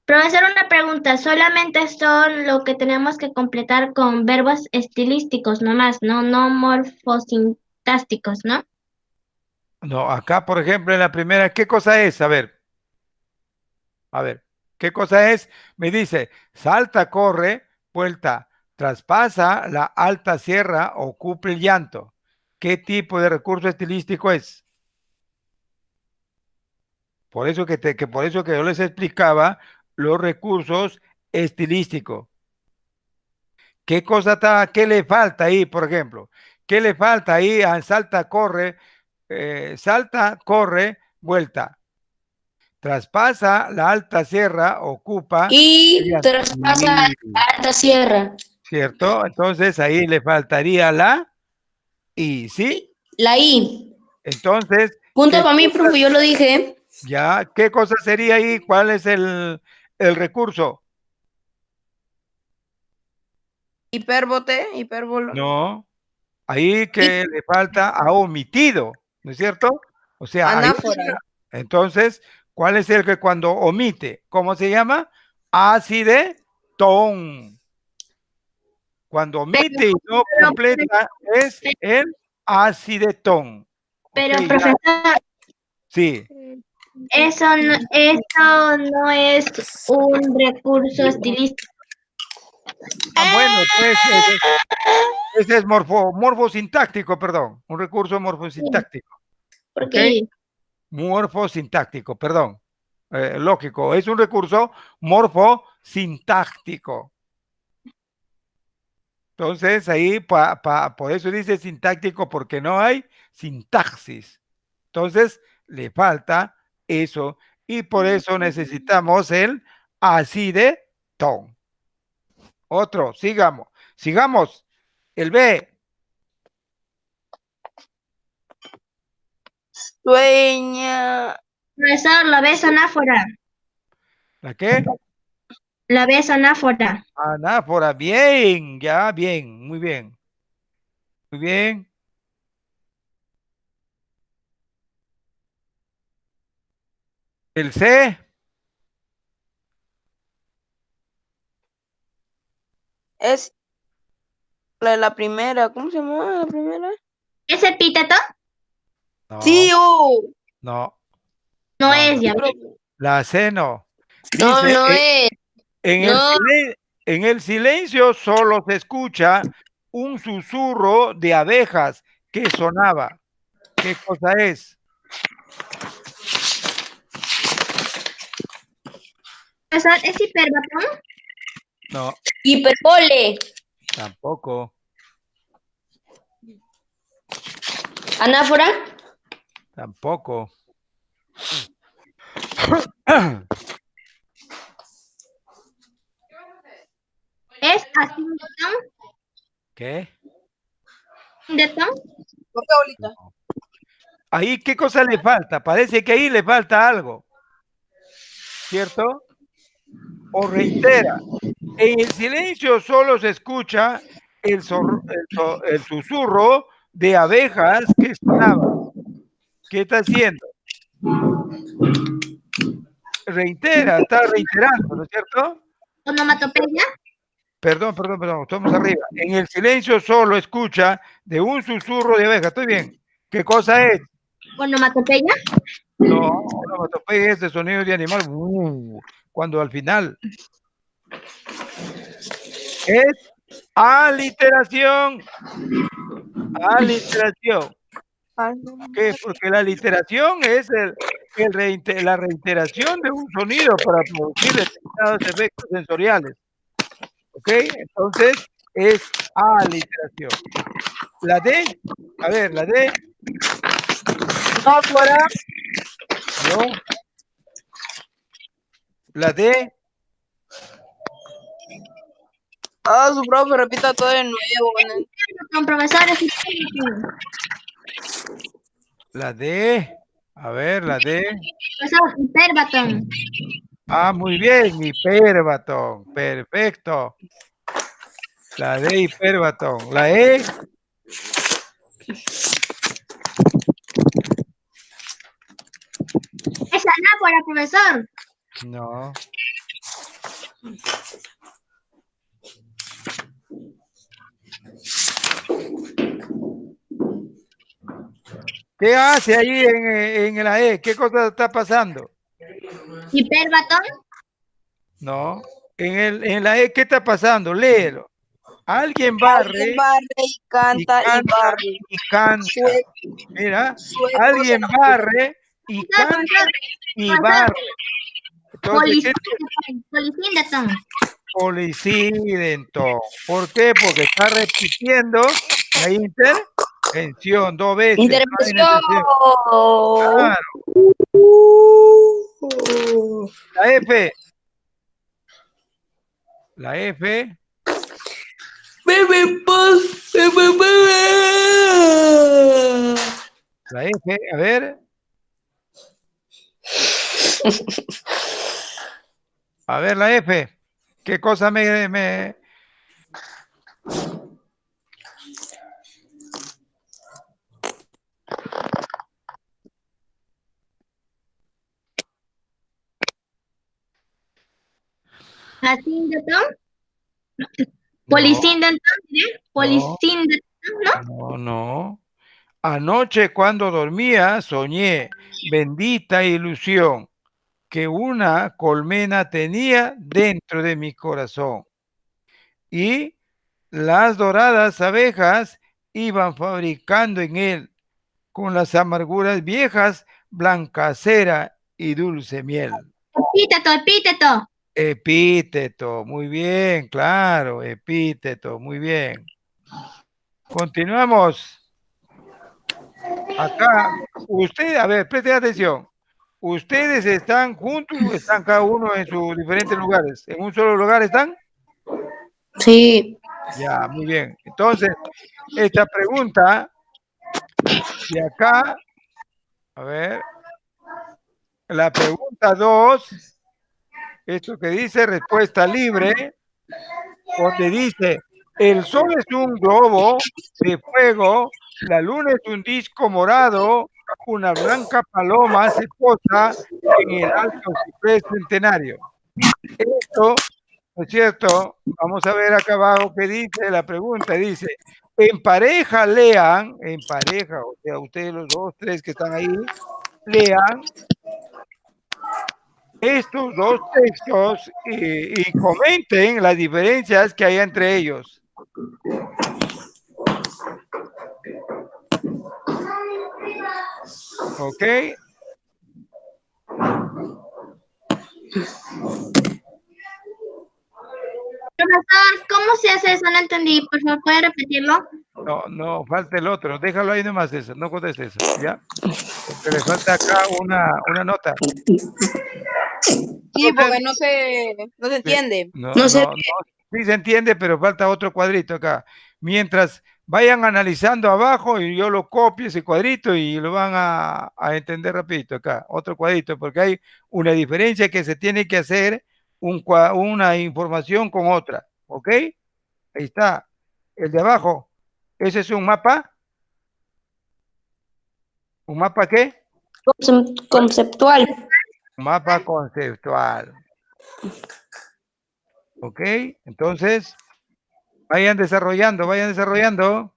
Profesor, una pregunta. Solamente son lo que tenemos que completar con verbos estilísticos nomás, no morfosintácticos, ¿no? No, acá, por ejemplo, en la primera, ¿qué cosa es? A ver, ¿qué cosa es? Me dice, salta, corre, vuelta, traspasa la alta sierra, ocupa el llanto. ¿Qué tipo de recurso estilístico es? Por eso por eso que yo les explicaba los recursos estilísticos. ¿Qué cosa está, qué le falta ahí, por ejemplo? ¿Qué le falta ahí a salta, corre, vuelta? Traspasa la alta sierra, ocupa el Y llanto. traspasa la alta sierra. ¿Cierto? Entonces ahí le faltaría la I, ¿sí? La I. Entonces, Punto ¿qué para mí, cosa, profe, yo lo dije. qué cosa sería ahí? ¿Cuál es el recurso? Hipérbolo. No, ahí que le falta a omitido, ¿no es cierto? O sea, ahí, Anáfora. entonces, ¿cuál es el que cuando omite? ¿Cómo se llama? Acidetón. Cuando omite y no Pero, completa es el acidetón. Ok, pero, ya, profesor, sí. eso no es un recurso estilístico. Ah, bueno, entonces ese es morfosintáctico, perdón, un recurso morfosintáctico, ¿ok? Porque Morfosintáctico, perdón. Lógico, es un recurso morfosintáctico. Entonces ahí, por eso dice sintáctico, porque no hay sintaxis. Entonces le falta eso y por eso necesitamos el acidetón. Otro, sigamos. El B, Sueña. profesor, la ves anáfora. ¿la qué? La ves anáfora. Anáfora, bien, ya, bien, muy bien, muy bien. El C, Es la primera. ¿Cómo se llama la primera? ¿Es epíteto? Sí, no, no, No no, es, ya ves. la C no. No, Dice, no es. en el No. en el silencio solo se escucha un susurro de abejas que sonaba. ¿Qué cosa es? Profesor, ¿es hiperbatón? No, Hiperbole. tampoco. Anáfora. Tampoco. ¿Es asindetón? ¿Qué? ¿Asindetón? ¿Por qué, abuelita? Ahí, ¿qué cosa le falta? Parece que ahí le falta algo, ¿cierto? O reitera. En el silencio solo se escucha el susurro de abejas que sonaba. ¿Qué está haciendo? Reitera, está reiterando, ¿no es cierto? ¿Onomatopeya? Perdón, estamos arriba. En el silencio solo escucha de un susurro de abeja. Estoy bien. ¿Qué cosa es? ¿Onomatopeya? No, onomatopeya es de sonido de animal. Cuando al final es Aliteración. Aliteración. ¿Qué? Porque la literación es la reiteración de un sonido para producir determinados efectos sensoriales. ¿Ok? Entonces, es aliteración. La D, a ver, la D. Metáfora. No. La D. Su profe, repita todo de nuevo. ¿No? Con profesores. La D. A ver, la D. Profesor, hiperbatón. Ah, muy bien, hiperbatón. Perfecto. La D, hiperbatón. La E. Es anáfora, profesor. No. ¿Qué hace ahí en la E? ¿Qué cosa está pasando? Hiperbatón. No. En la E, ¿qué está pasando? Léelo. Alguien Alguien barre barre y y canta y canta barre. y canta. Mira, Suecos alguien barre y canta y barre. Entonces, ¿qué es? Polisíndeton. Polisíndeton. ¿Por qué? Porque está repitiendo la intervención 2 veces. No hay Intervención. necesidad. Claro. La F. La F. La F. A ver. A ver, la F. ¿Qué cosa me... Asíndeton. No, Polisíndeton. no, Polisíndeton, ¿no? no, no. Anoche cuando dormía soñé, bendita ilusión, que una colmena tenía dentro de mi corazón y las doradas abejas iban fabricando en él con las amarguras viejas blanca cera y dulce miel. Epíteto, epíteto. Epíteto, muy bien, claro, epíteto, muy bien. Continuamos. Acá, usted, a ver, preste atención. ¿Ustedes están juntos o están cada uno en sus diferentes lugares? ¿En un solo lugar están? Sí. Ya, muy bien. Entonces, esta pregunta de acá, a ver, la pregunta 2, esto que dice respuesta libre, donde dice, el sol es un globo de fuego, la luna es un disco morado, una blanca paloma se posa en el alto ciprés centenario. Esto, ¿no es cierto? Vamos a ver acá abajo qué dice la pregunta. Dice, en pareja lean, en pareja, o sea, ustedes los dos, tres que están ahí, lean estos dos textos y comenten las diferencias que hay entre ellos. ¿Ok? Profesor, ¿cómo se hace eso? No entendí. Por favor, ¿puede repetirlo? No, no, falta el otro. Déjalo ahí nomás eso, no contestes eso, ¿ya? Porque le falta acá una nota. Sí, porque no se entiende. No, No sé. no, no, sí se entiende, pero falta otro cuadrito acá. Mientras vayan analizando abajo y yo lo copio ese cuadrito y lo van a entender rapidito acá. Otro cuadrito, porque hay una diferencia que se tiene que hacer una información con otra. ¿Ok? Ahí está. El de abajo. ¿Ese es un mapa? ¿Un mapa qué? Conceptual. Mapa conceptual. ¿Ok? Entonces, vayan desarrollando, vayan desarrollando.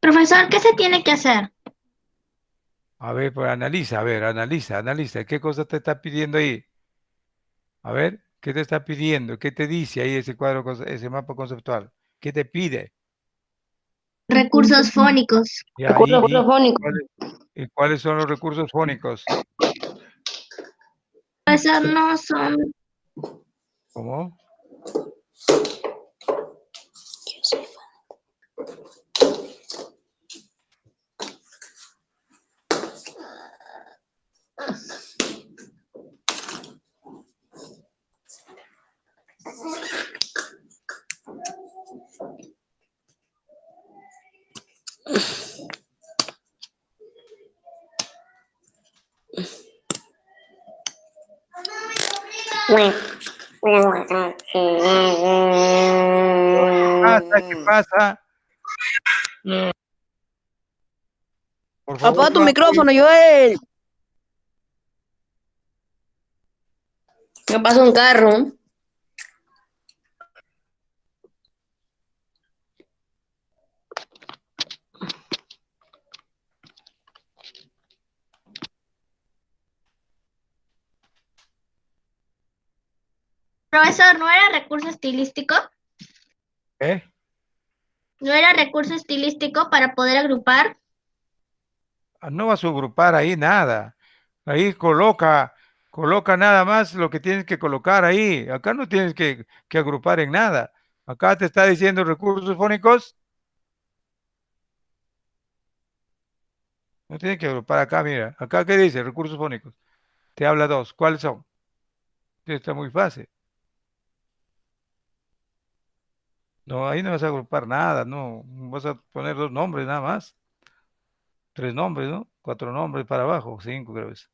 Profesor, ¿qué se tiene que hacer? A ver, pues analiza, a ver, analiza. ¿Qué cosa te está pidiendo ahí? A ver, ¿qué te está pidiendo? ¿Qué te dice ahí ese cuadro, ese mapa conceptual? ¿Qué te pide? Recursos fónicos. Ya, Recursos fónicos. ¿y cuáles son los recursos fónicos? Profesor, no son. ¿Cómo? ¿Qué pasa? Por favor, Apaga tu no micrófono, apoyo. Joel. Me pasa un carro. Profesor, ¿no era recurso estilístico? ¿Eh? ¿No era recurso estilístico para poder agrupar? No vas a agrupar ahí nada. Ahí coloca nada más lo que tienes que colocar ahí. Acá no tienes que agrupar en nada. Acá te está diciendo recursos fónicos. No tienes que agrupar acá, mira. Acá, ¿qué dice? Recursos fónicos. Te habla dos. ¿Cuáles son? Está muy fácil. No, ahí no vas a agrupar nada, no. Vas a poner dos nombres nada más. Tres nombres, ¿no? Cuatro nombres para abajo, cinco creo que es.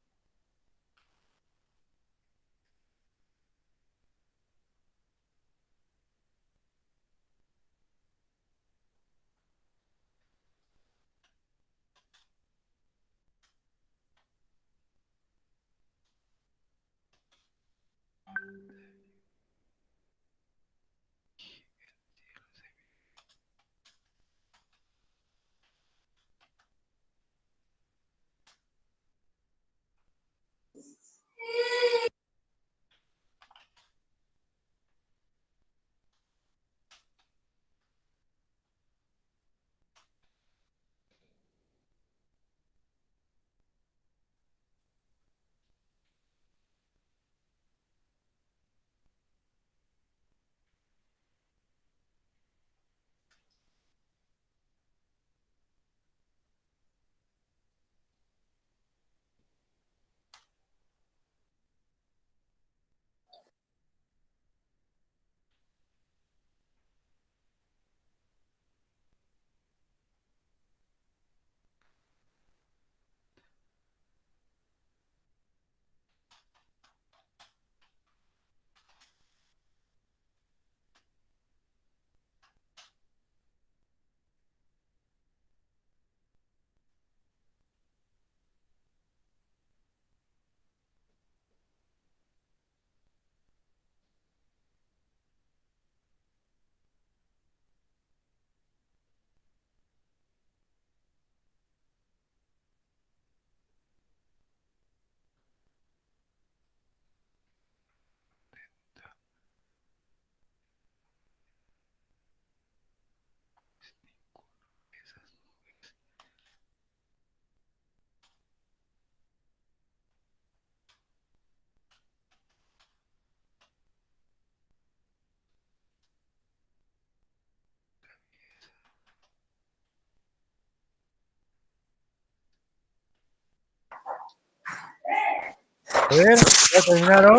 A ver, ¿ya terminaron?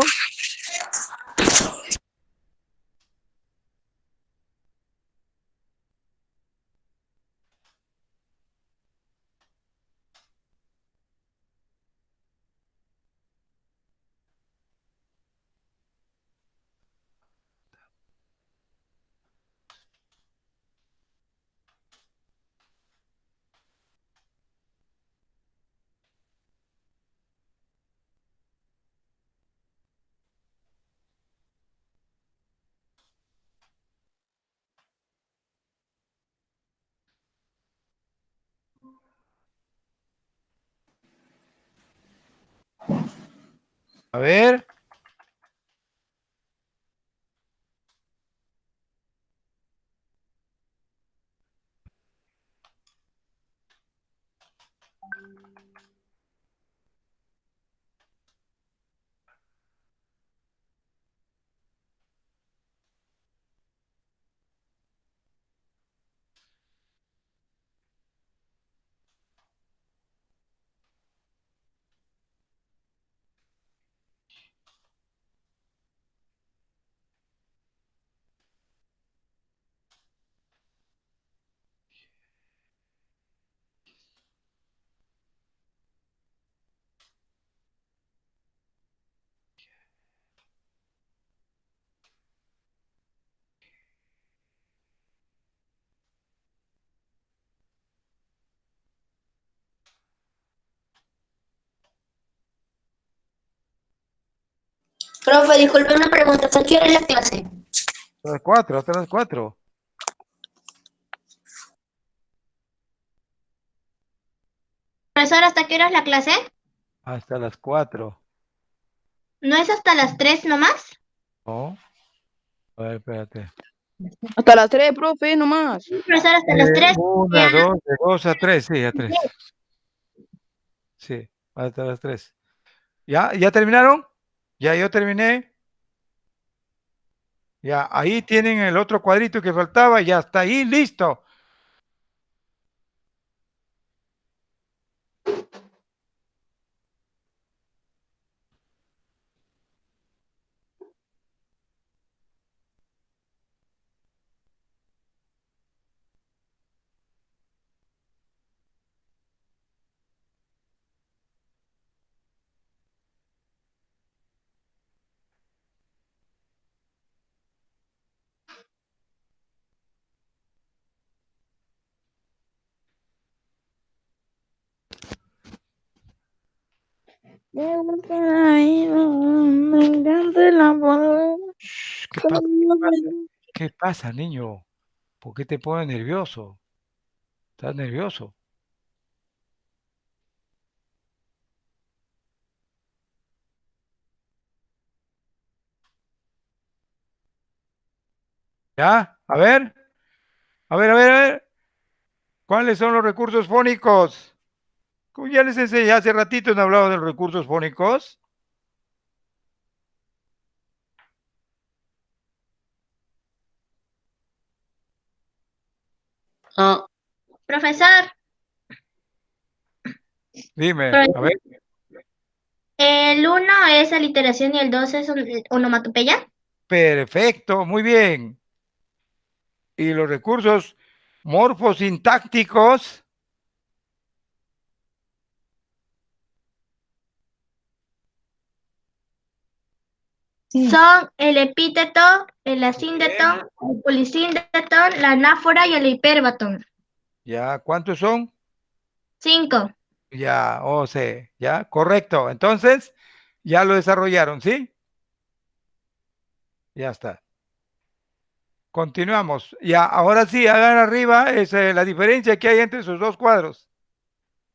A ver. Profe, disculpe una pregunta. ¿Hasta qué hora es la clase? Hasta las 4, hasta las 4. Profesor, ¿hasta qué hora es la clase? Hasta las 4. ¿No es hasta las 3 nomás? ¿No? A ver, espérate. Hasta las 3, profe, nomás. Sí, profesor, hasta las 3. 1, 2, de 2 a 3, sí, a 3. Sí, hasta las 3. ¿Ya? ¿Ya terminaron? Ya yo terminé. Ya, ahí tienen el otro cuadrito que faltaba, ya está ahí, listo. Shh, ¿qué pasa? ¿Qué pasa, niño? ¿Por qué te pones nervioso? ¿Estás nervioso? ¿Ya? A ver, a ver, a ver, a ver. ¿Cuáles son los recursos fónicos? Como ya les enseñé hace ratito, ¿no he hablado de los recursos fónicos? No. Profesor, Dime, a ver. el 1 es aliteración y el 2 es onomatopeya. Perfecto, muy bien. Y los recursos morfosintácticos. Son el epíteto, el asíndeton, el polisíndeton, la anáfora y el hipérbaton. Ya, ¿cuántos son? 5. Ya, o sea, ya, correcto. Entonces, ya lo desarrollaron, ¿sí? Ya está. Continuamos. Ya, ahora sí, hagan arriba es la diferencia que hay entre esos dos cuadros.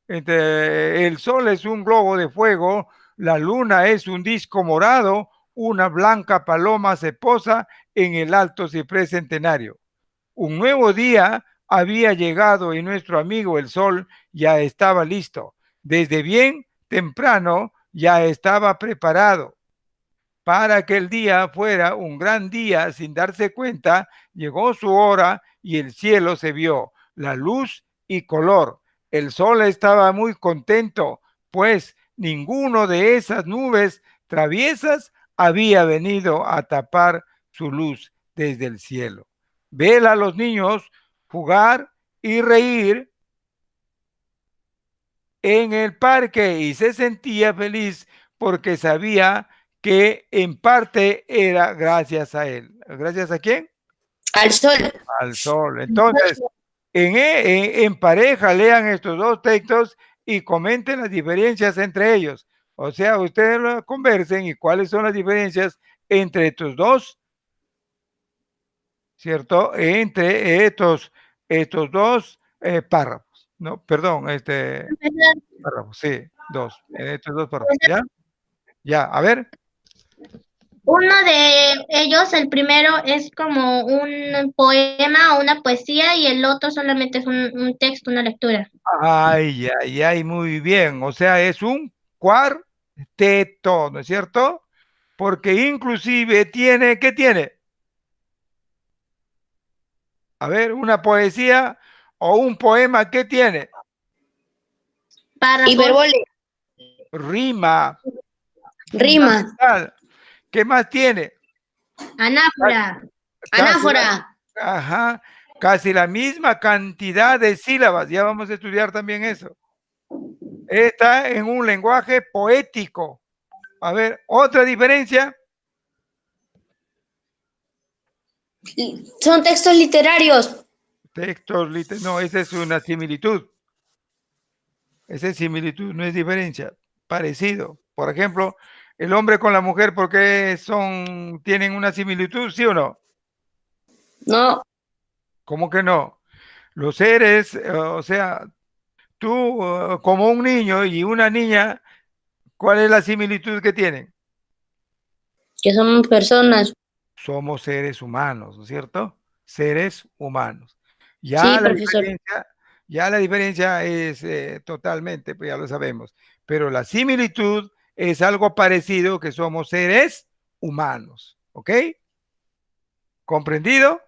El sol es un globo de fuego, la luna es un disco morado, una blanca paloma se posa en el alto ciprés centenario. Un nuevo día había llegado y nuestro amigo el sol ya estaba listo. Desde bien temprano ya estaba preparado. Para que el día fuera un gran día sin darse cuenta, llegó su hora y el cielo se vio, la luz y color. El sol estaba muy contento, pues ninguno de esas nubes traviesas había venido a tapar su luz desde el cielo. Ver a los niños jugar y reír en el parque y se sentía feliz porque sabía que en parte era gracias a él. ¿Gracias a quién? Al sol. Al sol. Entonces, en pareja lean estos dos textos y comenten las diferencias entre ellos. O sea, ustedes lo conversen y cuáles son las diferencias entre estos dos, ¿cierto? Entre estos dos párrafos. No, perdón, Profesor, párrafos, sí, dos, estos dos párrafos, ¿ya? Ya, a ver. Uno de ellos, el primero, es como un poema o una poesía y el otro solamente es un texto, una lectura. Ay, ay, ay, muy bien. O sea, es un cuarteto, ¿no es cierto? Porque inclusive tiene, ¿qué tiene? A ver, una poesía o un poema, ¿qué tiene? Párrafos, Hiperbole. Rima, Rima. fundamental. ¿Qué más tiene? anáfora, Casi la, Anáfora. ajá, casi la misma cantidad de sílabas. Ya vamos a estudiar también eso. Está en un lenguaje poético. A ver, otra diferencia. Son textos literarios. Textos, no, esa es una similitud. Esa es similitud, no es diferencia. Parecido. Por ejemplo, el hombre con la mujer, ¿por qué tienen una similitud, sí o no? No. ¿Cómo que no? Los seres, o sea, tú como un niño y una niña, ¿cuál es la similitud que tienen? Que son personas. Somos seres humanos, ¿no es cierto? Seres humanos. Sí, Ya la profesor. diferencia, ya la diferencia es totalmente, pues ya lo sabemos. Pero la similitud es algo parecido que somos seres humanos, ¿ok? ¿Comprendido?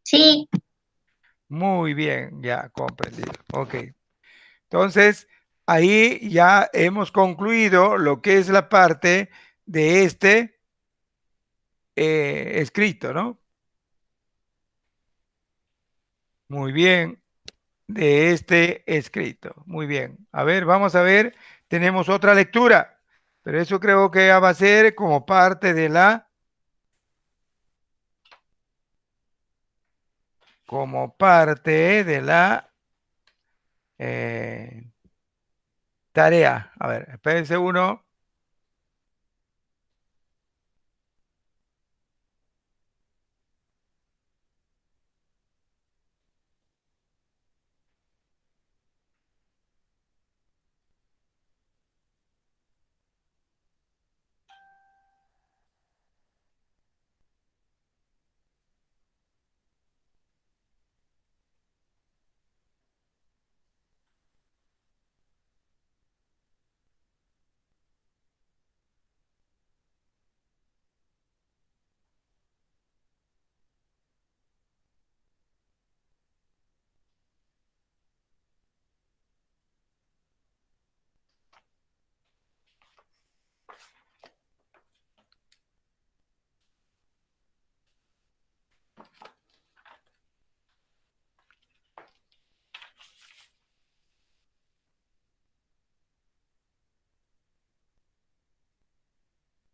sí, Muy bien, ya comprendido. Ok. Entonces, ahí ya hemos concluido lo que es la parte de este escrito, ¿no? Muy bien, de este escrito. Muy bien. A ver, vamos a ver, tenemos otra lectura, pero eso creo que ya va a ser como parte de la eh, tarea. A ver, espérense uno.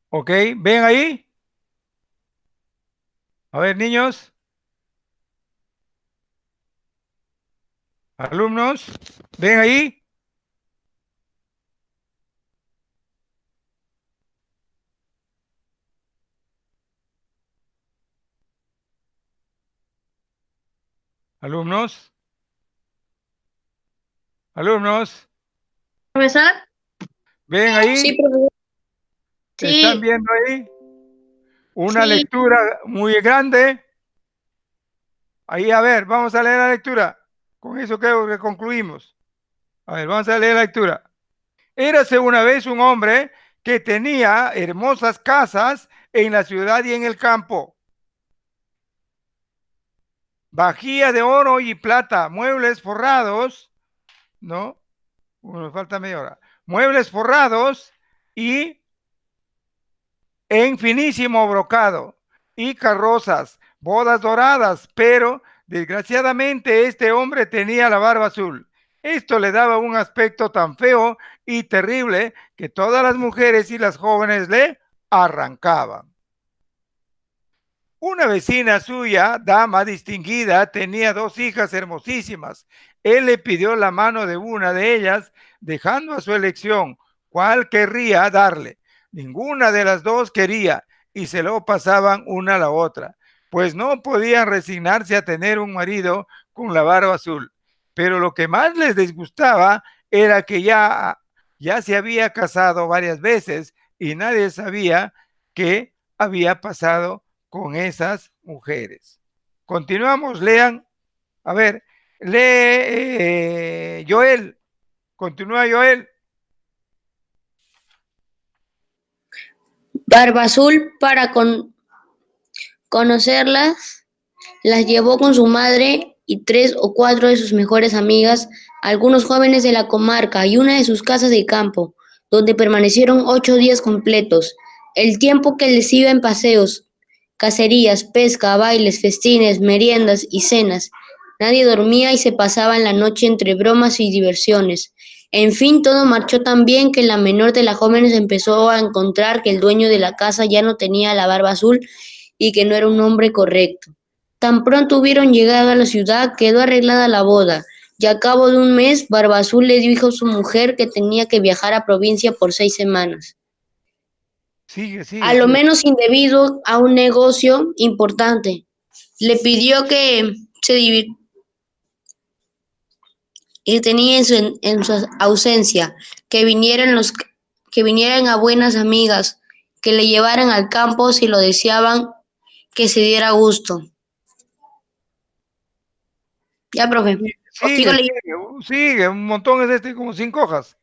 ¿Ok? ¿Ven ahí? A ver, niños, alumnos, ¿ven ahí? Alumnos, alumnos, profesor, ¿ven Sí, ahí? profesor. ¿Están sí, viendo ahí? Una sí, lectura muy grande. Ahí, a ver, vamos a leer la lectura. Con eso creo que concluimos. A ver, vamos a leer la lectura. Érase una vez un hombre que tenía hermosas casas en la ciudad y en el campo, vajilla de oro y plata, muebles forrados, ¿no? Nos falta media hora. Muebles forrados y en finísimo brocado y carrozas, bodas doradas, pero desgraciadamente este hombre tenía la barba azul. Esto le daba un aspecto tan feo y terrible que todas las mujeres y las jóvenes le arrancaban. Una vecina suya, dama distinguida, tenía dos hijas hermosísimas. Él le pidió la mano de una de ellas, dejando a su elección cuál querría darle. Ninguna de las dos quería y se lo pasaban una a la otra, pues no podían resignarse a tener un marido con la barba azul. Pero lo que más les disgustaba era que ya ya se había casado varias veces y nadie sabía qué había pasado con esas mujeres. Continuamos, lean. A ver, lee Joel. Continúa Joel. Barba Azul, para conocerlas, las llevó con su madre y 3 o 4 de sus mejores amigas, algunos jóvenes de la comarca y una de sus casas de campo, donde permanecieron 8 días completos, el tiempo que les iba en paseos, cacerías, pesca, bailes, festines, meriendas y cenas. Nadie dormía y se pasaban la noche entre bromas y diversiones. En fin, todo marchó tan bien que la menor de las jóvenes empezó a encontrar que el dueño de la casa ya no tenía la barba azul y que no era un hombre correcto. Tan pronto hubieron llegado a la ciudad, quedó arreglada la boda, y a cabo de un mes, Barba Azul le dijo a su mujer que tenía que viajar a provincia por 6 semanas. Sigue, A sigue, lo sigue. menos indebido a un negocio importante. Le pidió que y tenía en su ausencia, que vinieran a buenas amigas, que le llevaran al campo si lo deseaban, que se diera gusto. Ya, profe. ¿O sigo Sigue, leyendo? sigue, un montón es este, como 5 hojas.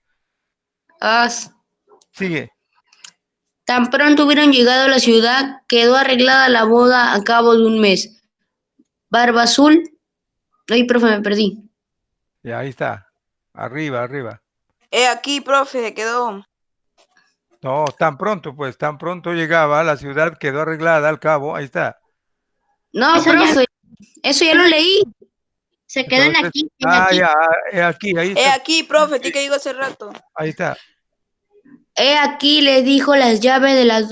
Sigue. Tan pronto hubieron llegado a la ciudad, quedó arreglada la boda a cabo de un mes. Barba Azul. Ay, profe, me perdí. Ya, ahí está. Arriba, arriba. Aquí, profe, quedó. No, tan pronto, pues, tan pronto llegaba a la ciudad, quedó arreglada al cabo, ahí está. No, Eso ya profe, eso ya lo leí. se quedó en Entonces, aquí, en aquí. ya, aquí, ahí está. Aquí, profe, ti que digo hace rato. Ahí está. He aquí le dijo las llaves de las...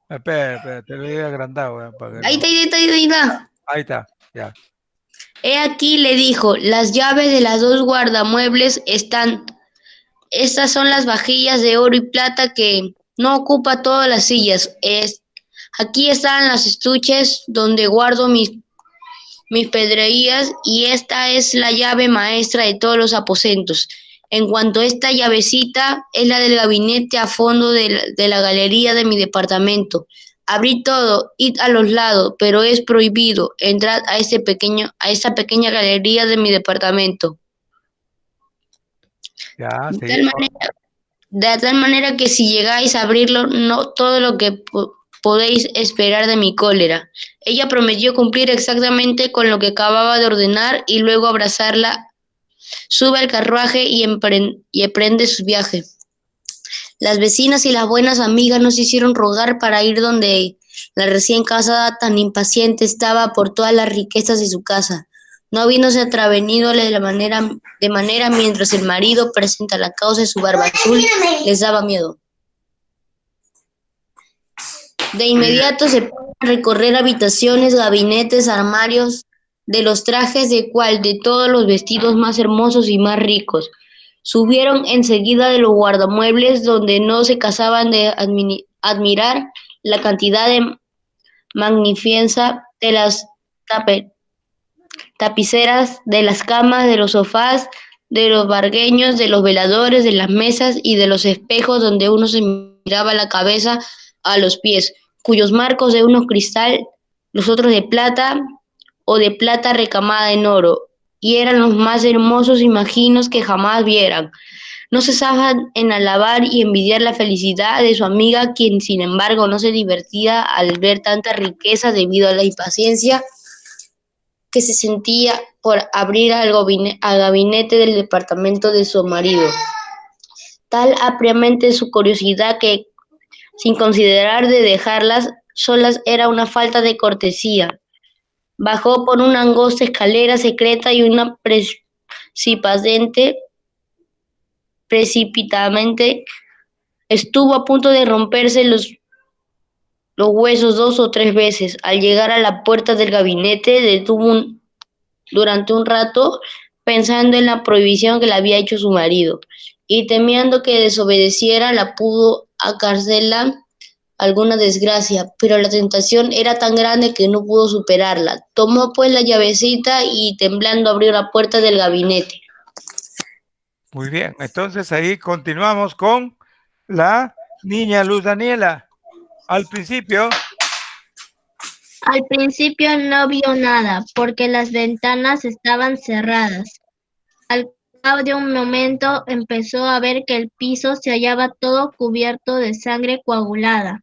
Espera, te lo he agrandado. Para que Ahí no. está, ahí está, ahí está. Ahí está, ya. He aquí le dijo, las llaves de las 2 guardamuebles están... Estas son las vajillas de oro y plata que no ocupa todas las sillas. Aquí están las estuches donde guardo mis pedrerías y esta es la llave maestra de todos los aposentos. En cuanto a esta llavecita, es la del gabinete a fondo de la galería de mi departamento. Abrí todo, id a los lados, pero es prohibido entrar a esta pequeña galería de mi departamento. Ya, De sí. tal manera que si llegáis a abrirlo, no todo lo que podéis esperar de mi cólera. Ella prometió cumplir exactamente con lo que acababa de ordenar y luego abrazarla. Sube al carruaje y emprende su viaje. Las vecinas y las buenas amigas no se hicieron rogar para ir donde la recién casada tan impaciente estaba por todas las riquezas de su casa, no habiéndose atravenido de manera mientras el marido presenta la causa de su barba azul, les daba miedo. De inmediato se ponen a recorrer habitaciones, gabinetes, armarios, de los trajes de todos los vestidos más hermosos y más ricos. Subieron enseguida de los guardamuebles donde no se cansaban de admirar la cantidad de magnificencia de las tapiceras, de las camas, de los sofás, de los vargueños, de los veladores, de las mesas y de los espejos donde uno se miraba la cabeza a los pies, cuyos marcos de unos cristal, los otros de plata o de plata recamada en oro, y eran los más hermosos imaginos que jamás vieran. No cesaban en alabar y envidiar la felicidad de su amiga, quien sin embargo no se divertía al ver tanta riqueza debido a la impaciencia que se sentía por abrir al gabinete del departamento de su marido. Tal ampliamente su curiosidad que, sin considerar de dejarlas solas, era una falta de cortesía. Bajó por una angosta escalera secreta y una precipitadamente estuvo a punto de romperse los huesos 2 o 3 veces. Al llegar a la puerta del gabinete, detuvo durante un rato pensando en la prohibición que le había hecho su marido y temiendo que desobedeciera la pudo acarcelar alguna desgracia, pero la tentación era tan grande que no pudo superarla. Tomó pues la llavecita y temblando abrió la puerta del gabinete. Muy bien, entonces ahí continuamos con la niña Luz Daniela. Al principio, Al principio no vio nada porque las ventanas estaban cerradas. Al cabo de un momento empezó a ver que el piso se hallaba todo cubierto de sangre coagulada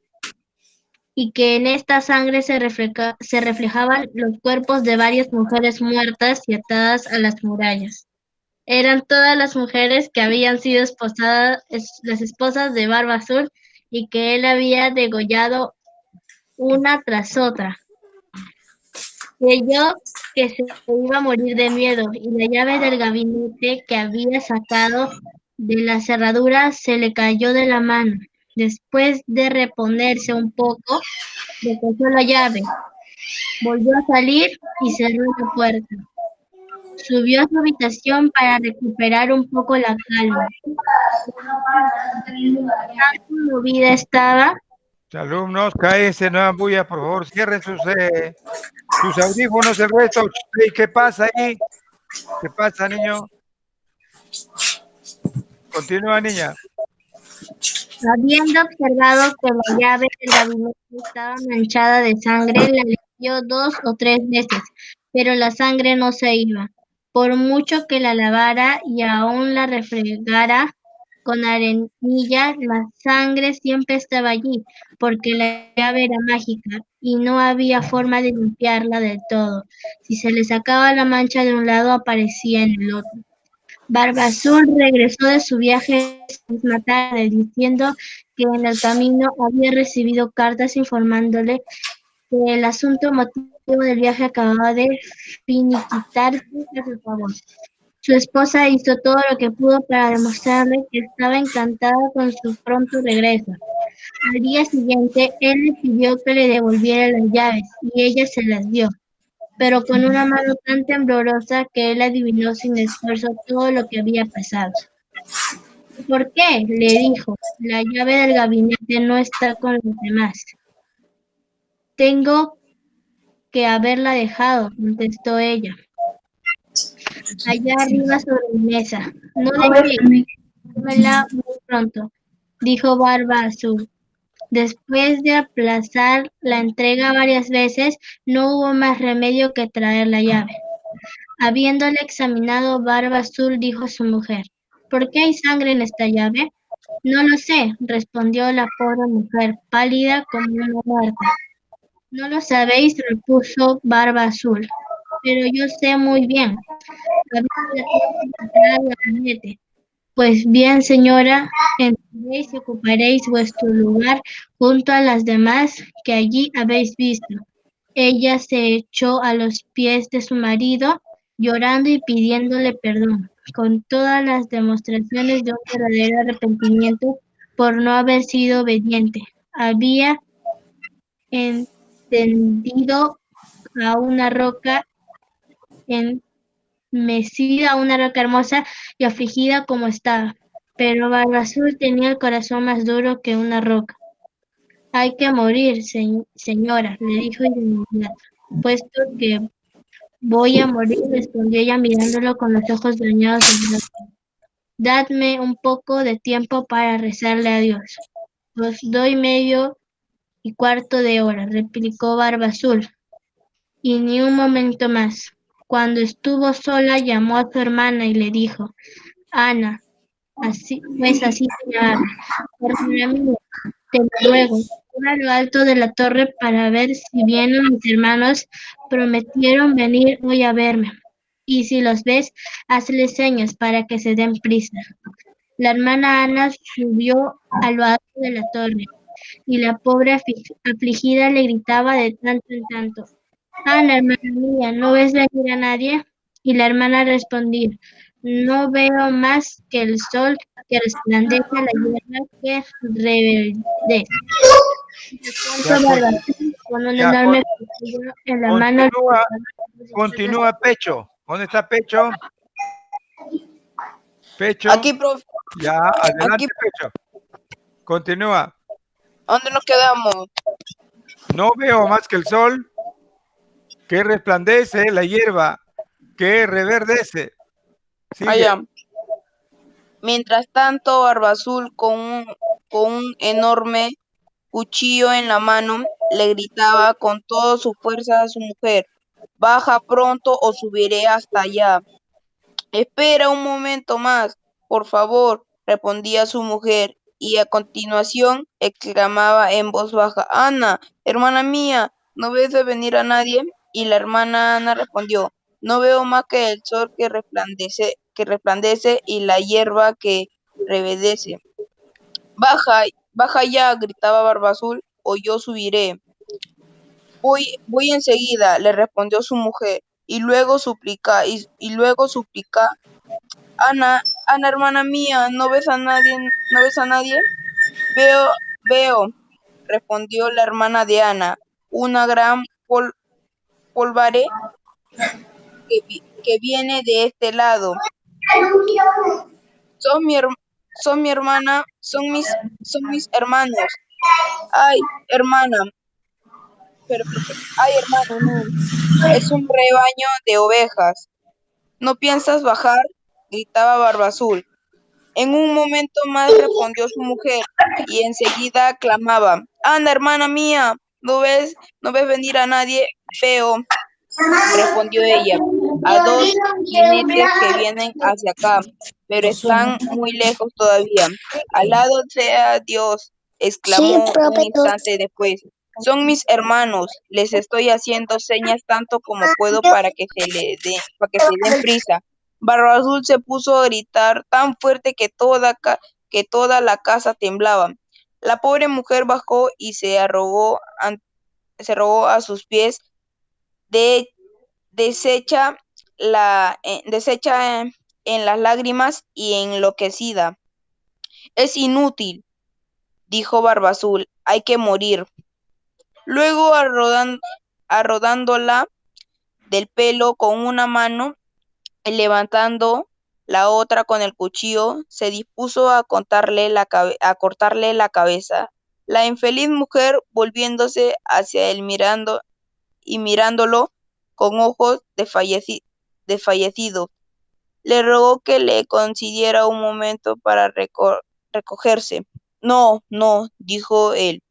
y que en esta sangre se reflejaban los cuerpos de varias mujeres muertas y atadas a las murallas. Eran todas las mujeres que habían sido las esposas de Barba Azul y que él había degollado una tras otra. Creyó que se iba a morir de miedo y la llave del gabinete que había sacado de la cerradura se le cayó de la mano. Después de reponerse un poco, recogió la llave, volvió a salir y cerró la puerta. Subió a su habitación para recuperar un poco la calma. Tan conmovida estaba. alumnos, cállense, no hagan bulla, por favor, cierren sus audífonos, el resto. ¿Qué pasa ahí? ¿Qué pasa, niño? Continúa, niña. Habiendo observado que la llave del gabinete estaba manchada de sangre, la limpió 2 o 3 veces, pero la sangre no se iba. Por mucho que la lavara y aún la refregara con arenilla, la sangre siempre estaba allí, porque la llave era mágica y no había forma de limpiarla del todo. Si se le sacaba la mancha de un lado, aparecía en el otro. Barba Azul regresó de su viaje esa misma tarde, diciendo que en el camino había recibido cartas informándole que el asunto motivo del viaje acababa de finiquitarse a su favor. Su esposa hizo todo lo que pudo para demostrarle que estaba encantada con su pronto regreso. Al día siguiente, él le pidió que le devolviera las llaves y ella se las dio, pero con una mano tan temblorosa que él adivinó sin esfuerzo todo lo que había pasado. ¿Por qué? Le dijo. La llave del gabinete no está con los demás. Tengo que haberla dejado, contestó ella. Allá arriba sobre mi mesa. No dejé. Dámela muy pronto, dijo Barba Azul. Después de aplazar la entrega varias veces, no hubo más remedio que traer la llave. Habiéndole examinado, Barba Azul dijo a su mujer: ¿por qué hay sangre en esta llave? No lo sé, respondió la pobre mujer, pálida como una muerta. No lo sabéis, repuso Barba Azul, pero yo sé muy bien. Habéis de entrar al gabinete. Pues bien, señora, entraréis y ocuparéis vuestro lugar junto a las demás que allí habéis visto. Ella se echó a los pies de su marido, llorando y pidiéndole perdón, con todas las demostraciones de un verdadero arrepentimiento por no haber sido obediente. Había entendido a una roca, enmecida a una roca hermosa y afligida como estaba. Pero Barba Azul tenía el corazón más duro que una roca. Hay que morir, señora, le dijo de inmediato. Puesto que voy a morir, respondió ella mirándolo con los ojos dañados de muerte. Dadme un poco de tiempo para rezarle a Dios. Os doy medio y cuarto de hora, replicó Barba Azul, y ni un momento más. Cuando estuvo sola, llamó a su hermana y le dijo: Ana, así se llama, hermana mía, te lo ruego, sube a lo alto de la torre para ver si vienen mis hermanos. Prometieron venir hoy a verme. Y si los ves, hazles señas para que se den prisa. La hermana Ana subió a lo alto de la torre, y la pobre afligida le gritaba de tanto en tanto: Ana, hermana mía, ¿no ves venir a nadie? Y la hermana respondía: no veo más que el sol que resplandece a la hierba que reverdece. Ya, Barba Azul, con un enorme cuchillo en la mano. continúa Pecho. ¿Dónde está Pecho? Pecho. Aquí, profe. Ya, adelante, Aquí, Pecho. Continúa. ¿dónde nos quedamos? No veo más que el sol que resplandece, la hierba que reverdece. Sigue. Allá. Mientras tanto, Barbazul, con un enorme cuchillo en la mano, le gritaba con toda su fuerza a su mujer: «Baja pronto o subiré hasta allá». «Espera un momento más, por favor», respondía su mujer, y a continuación exclamaba en voz baja: «Ana, hermana mía, ¿no ves de venir a nadie?». Y la hermana Ana respondió: «No veo más que el sol que resplandece y la hierba que reverdece». «Baja, baja ya», gritaba Barbazul, «o yo subiré». Voy enseguida», le respondió su mujer, y luego suplica: «Ana, Ana, hermana mía, ¿no ves a nadie? ¿No ves a nadie?». «Veo, veo», respondió la hermana de Ana, «una gran polvareda que viene de este lado. Son mi, son mi hermana, son mis hermanos. Ay, hermana, ay, hermano, no. Es un rebaño de ovejas. ¿No piensas bajar?», gritaba Barbazul. En un momento más respondió su mujer, y enseguida clamaba: «Anda, hermana mía, no ves venir a nadie?». «Veo», respondió ella, «a dos jinetes que vienen hacia acá, pero están muy lejos todavía». «Alabado sea Dios», exclamó un instante después. «Son mis hermanos, les estoy haciendo señas tanto como puedo para que se den prisa». Barba Azul se puso a gritar tan fuerte que toda la casa temblaba. La pobre mujer bajó y se arrogó a sus pies, de, deshecha en las lágrimas y enloquecida. «Es inútil», dijo Barba Azul, «hay que morir». Luego, arrodándola del pelo con una mano y levantando la otra con el cuchillo, se dispuso a cortarle la cabeza. La infeliz mujer, volviéndose hacia él mirándolo con ojos desfallecidos, le rogó que le concediera un momento para recogerse. «No, no», dijo él,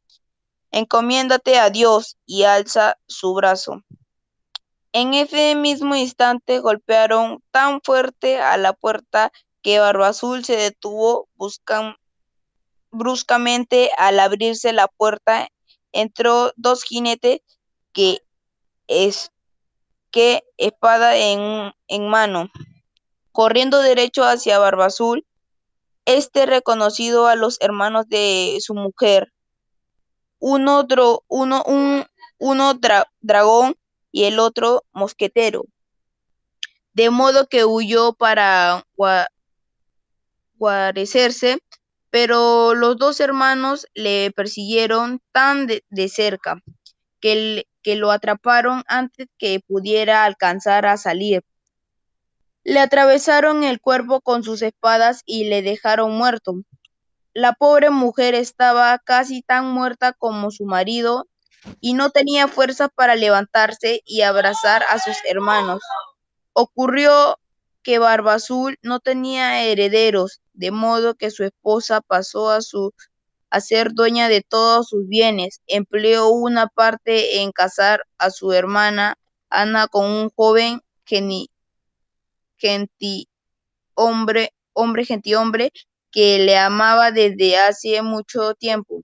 «encomiéndate a Dios», y alza su brazo. En ese mismo instante golpearon tan fuerte a la puerta que Barba Azul se detuvo bruscamente. Al abrirse la puerta, entró dos jinetes que, espada en mano, corriendo derecho hacia Barba Azul. Reconoció a los hermanos de su mujer, uno dragón y el otro mosquetero, de modo que huyó para guarecerse, pero los dos hermanos le persiguieron tan de cerca que lo atraparon antes que pudiera alcanzar a salir. Le atravesaron el cuerpo con sus espadas y le dejaron muerto. La pobre mujer estaba casi tan muerta como su marido y no tenía fuerzas para levantarse y abrazar a sus hermanos. Ocurrió que Barba Azul no tenía herederos, de modo que su esposa pasó a ser dueña de todos sus bienes. Empleó una parte en casar a su hermana Ana con un joven gentilhombre que le amaba desde hace mucho tiempo.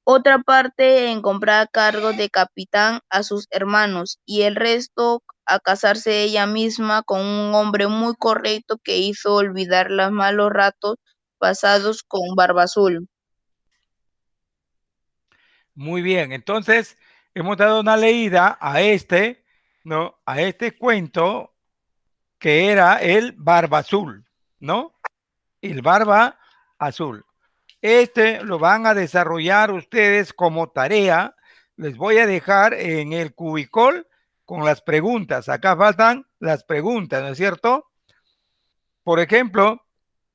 Otra parte en comprar cargos de capitán a sus hermanos, y el resto a casarse ella misma con un hombre muy correcto que hizo olvidar los malos ratos pasados con Barba Azul. Muy bien, entonces hemos dado una leída a ¿no? A este cuento que era el Barba Azul, ¿no? El Barba Azul. Lo van a desarrollar ustedes como tarea. Les voy a dejar en el cubicol con las preguntas. Acá faltan las preguntas, ¿no es cierto? Por ejemplo,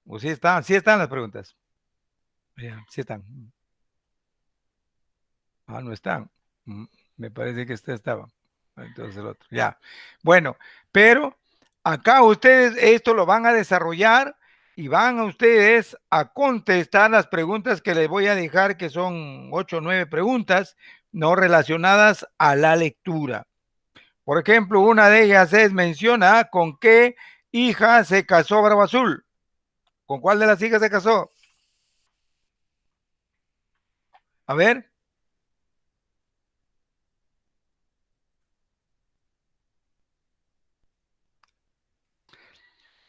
pues sí están las preguntas. Sí están. Ah, no están. Me parece que estaba. Entonces el otro. Ya. Bueno, pero acá ustedes esto lo van a desarrollar y van a ustedes a contestar las preguntas que les voy a dejar, que son 8 o 9 preguntas, no relacionadas a la lectura. Por ejemplo, una de ellas es, menciona con qué hija se casó Barba Azul. ¿Con cuál de las hijas se casó? A ver.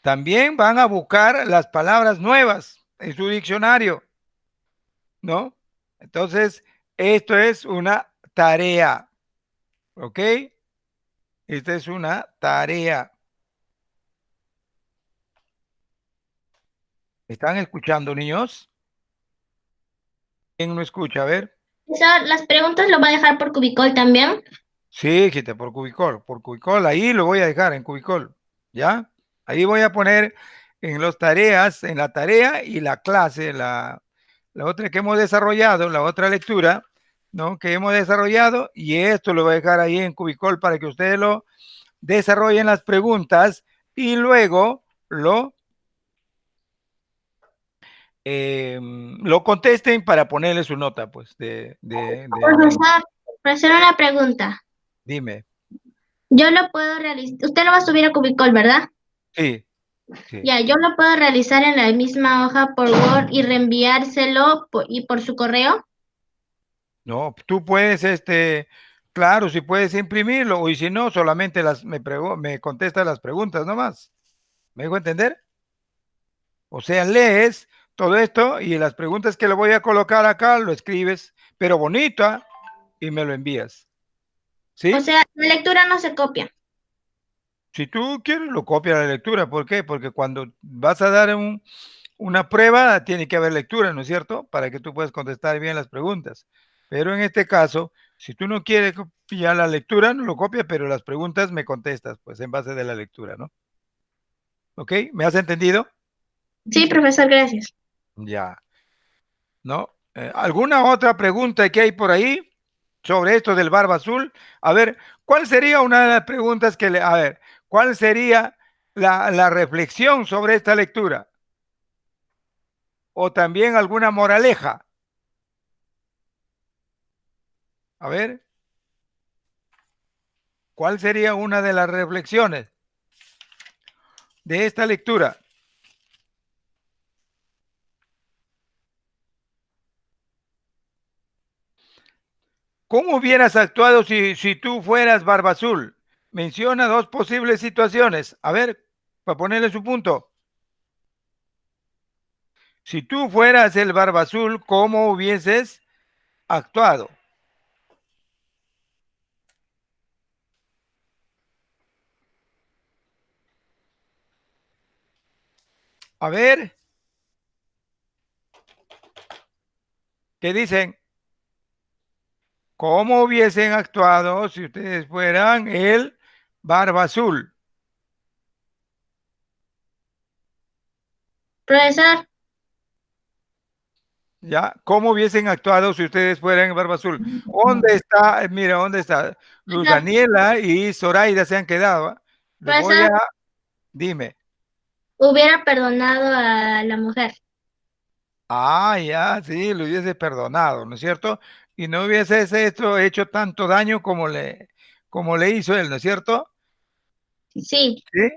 También van a buscar las palabras nuevas en su diccionario, ¿no? Entonces, esto es una tarea, ¿ok? Esta es una tarea. ¿Están escuchando, niños? ¿Quién no escucha? A ver. Profesor, las preguntas lo va a dejar por Cubicol también. Sí, quita por Cubicol, ahí lo voy a dejar en Cubicol, ¿ya? Ahí voy a poner en las tareas, en la tarea y la clase, la otra que hemos desarrollado, la otra lectura, ¿no? Que hemos desarrollado, y esto lo voy a dejar ahí en Cubicol para que ustedes lo desarrollen las preguntas y luego lo contesten para ponerle su nota, pues, Profesor, una pregunta. dime. Yo lo puedo realizar, usted lo va a subir a Cubicol, ¿verdad? Sí, sí. Ya, yo lo puedo realizar en la misma hoja por Word y reenviárselo y por su correo. No, tú puedes, claro, si puedes imprimirlo, y si no, solamente me contestas las preguntas nomás. ¿Me dejo entender? O sea, lees todo esto y las preguntas que le voy a colocar acá lo escribes, pero bonita, y me lo envías. ¿Sí? O sea, la lectura no se copia. Si tú quieres, lo copia la lectura. ¿Por qué? Porque cuando vas a dar una prueba, tiene que haber lectura, ¿no es cierto? Para que tú puedas contestar bien las preguntas. Pero en este caso, si tú no quieres copiar la lectura, no lo copias, pero las preguntas me contestas, pues en base de la lectura, ¿no? ¿Ok? ¿Me has entendido? Sí, profesor, gracias. Ya. ¿No? ¿Alguna otra pregunta que hay por ahí sobre esto del Barba Azul? A ver, ¿cuál sería una de las preguntas a ver, ¿cuál sería la reflexión sobre esta lectura? O también alguna moraleja. A ver, ¿cuál sería una de las reflexiones de esta lectura? ¿Cómo hubieras actuado si tú fueras Barba Azul? Menciona dos posibles situaciones. A ver, para ponerle su punto. Si tú fueras el Barba Azul, ¿cómo hubieses actuado? A ver, ¿qué dicen? ¿Cómo hubiesen actuado si ustedes fueran el Barba Azul? Profesor, ¿Ya? ¿Cómo hubiesen actuado si ustedes fueran Barba Azul? ¿Dónde está? Mira, ¿dónde está? Luz Daniela y Zoraida se han quedado. ¿Ah? Les voy a... profesor, Dime. hubiera perdonado a la mujer. Ah, ya, sí, lo hubiese perdonado, ¿no es cierto? Y no hubiese hecho tanto daño como le hizo él, ¿no es cierto? Sí, Sí,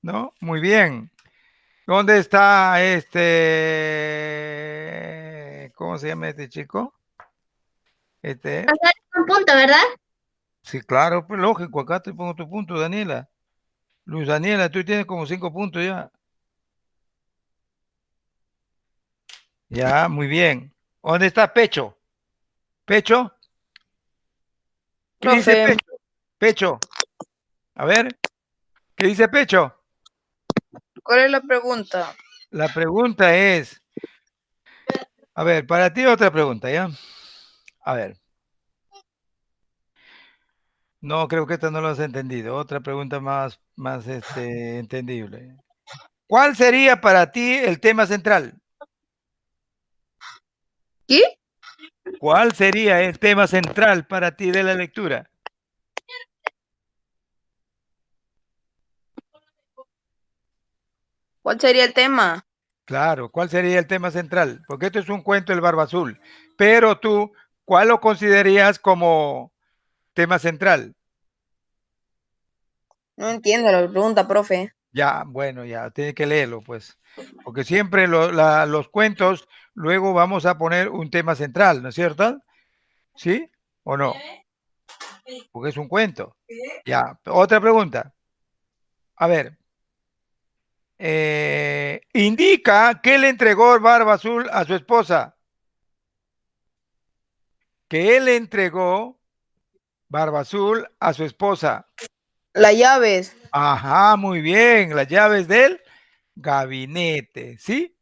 ¿no? Muy bien. ¿Dónde está ¿cómo se llama este chico? profesor, es un punto, ¿verdad? Sí, claro, pues lógico, acá te pongo tu punto, Daniela. Luz Daniela, tú tienes como 5 puntos ya. Ya, muy bien. ¿Dónde está Pecho? ¿Pecho? ¿Qué dice Profe, Pecho? Pecho. A ver, ¿qué dice Pecho? ¿cuál es la pregunta? La pregunta es, a ver, para ti otra pregunta, ¿ya? A ver. No, creo que esta no lo has entendido. Otra pregunta más entendible. ¿Cuál sería para ti el tema central? ¿Qué? ¿Cuál sería el tema central para ti de la lectura? ¿Cuál sería el tema? Claro, ¿cuál sería el tema central? Porque esto es un cuento del Barba Azul. Pero tú, ¿cuál lo considerarías como tema central? No entiendo la pregunta, profe. Ya, bueno, ya, tiene que leerlo, pues. Porque siempre los cuentos, luego vamos a poner un tema central, ¿no es cierto? ¿Sí o no? Porque es un cuento. Ya, otra pregunta. A ver, indica que le entregó el Barba Azul a su esposa. Que él le entregó Barba Azul a su esposa. Las llaves. Ajá, muy bien. Las llaves del gabinete, ¿sí?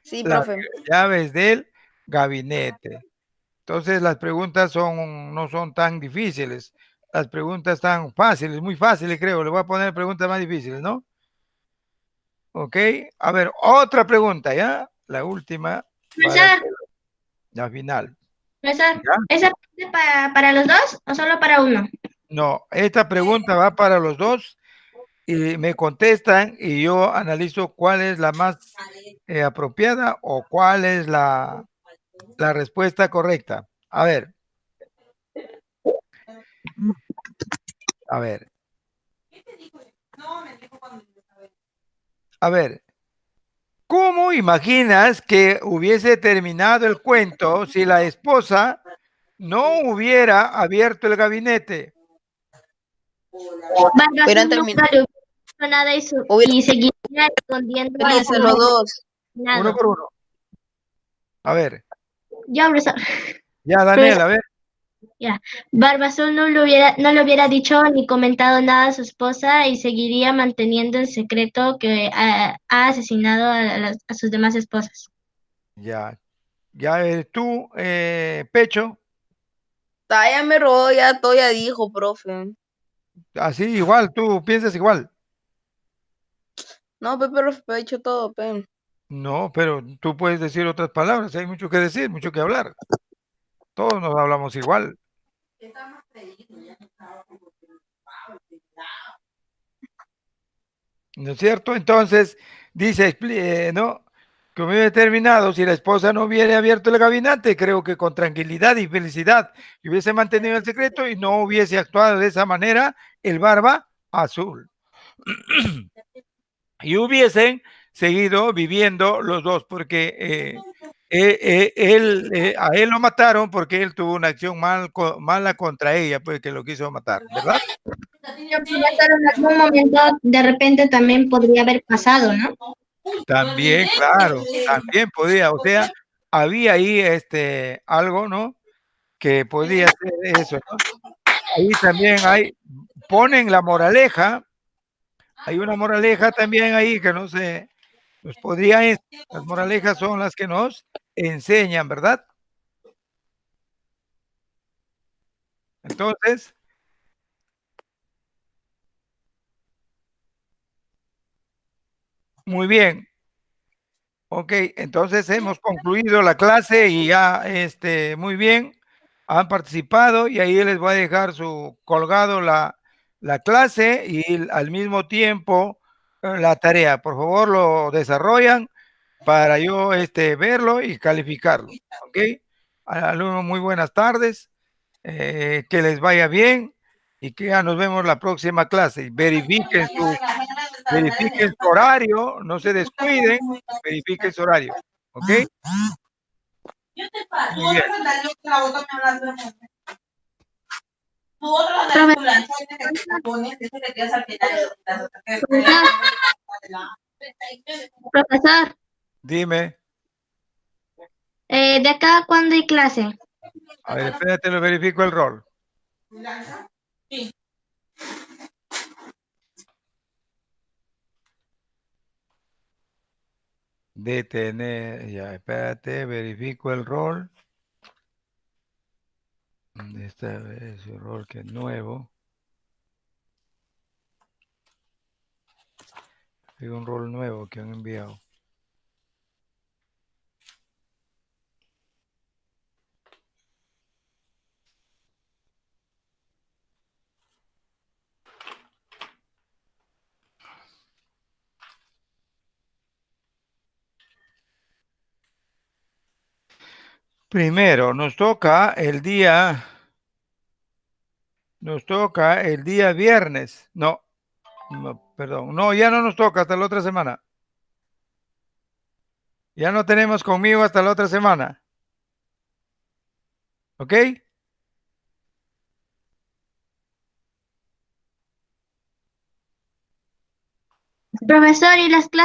Sí, Las profe. llaves del gabinete. Entonces las preguntas no son tan difíciles. Las preguntas están fáciles, muy fáciles, creo. Le voy a poner preguntas más difíciles, ¿no? Ok. A ver, otra pregunta, ¿ya? La última para Profesor, la final. profesor, ¿Ya? ¿esa es para los dos o solo para uno? No, esta pregunta va para los dos y me contestan y yo analizo cuál es la más apropiada o cuál es la respuesta correcta. A ver, a ver. ¿Cómo imaginas que hubiese terminado el cuento si la esposa no hubiera abierto el gabinete? Barba Hubieran Azul terminado. nunca le hubiera dicho nada y seguiría escondiendo a la Felices los dos. Uno asesinado. por uno. A ver, Ya, profesor. ya Daniel, Profesor, a ver. ya. Barba Azul no le hubiera dicho ni comentado nada a su esposa y seguiría manteniendo en secreto que ha asesinado a sus demás esposas. Ya, ya tú, Pecho, Ah, ya me robó, ya todo ya dijo, profe. así igual, tú piensas igual. No, profe, he dicho todo, pe. No, pero tú puedes decir otras palabras, hay mucho que decir, mucho que hablar. Todos nos hablamos igual. ¿No es cierto? Entonces, dice, ¿no? Que hubiera determinado, si la esposa no hubiera abierto el gabinete, creo que con tranquilidad y felicidad hubiese mantenido el secreto y no hubiese actuado de esa manera el Barba Azul. Y hubiesen seguido viviendo los dos, porque a él lo mataron porque él tuvo una acción mala contra ella, pues que lo quiso matar, ¿verdad? Pero en algún momento de repente también podría haber pasado, ¿no? También, claro, también podía, o sea, había ahí algo, ¿no? Que podía ser eso, ¿no? Ahí también ponen la moraleja, hay una moraleja también ahí que no sé, nos podría, las moralejas son las que nos enseñan, ¿verdad? Entonces, muy bien, ok, entonces hemos concluido la clase y ya, muy bien, han participado y ahí les voy a dejar su colgado la clase y al mismo tiempo la tarea. Por favor, lo desarrollan para yo verlo y calificarlo, ¿ok? Alumnos, muy buenas tardes, que les vaya bien y que ya nos vemos la próxima clase. Verifiquen su horario, no se descuiden, verifiquen su horario, ¿ok? Muy bien. Profesor, Dime, ¿de acá cuándo hay clase? a ver, espérate, lo verifico el rol. Detener, ya, espérate, verifico el rol. ¿Dónde está ese rol que es nuevo? Hay un rol nuevo que han enviado. Primero, nos toca el día viernes. No, perdón. No, ya no nos toca hasta la otra semana. Ya no tenemos conmigo hasta la otra semana. ¿Ok? Profesor, ¿y las clases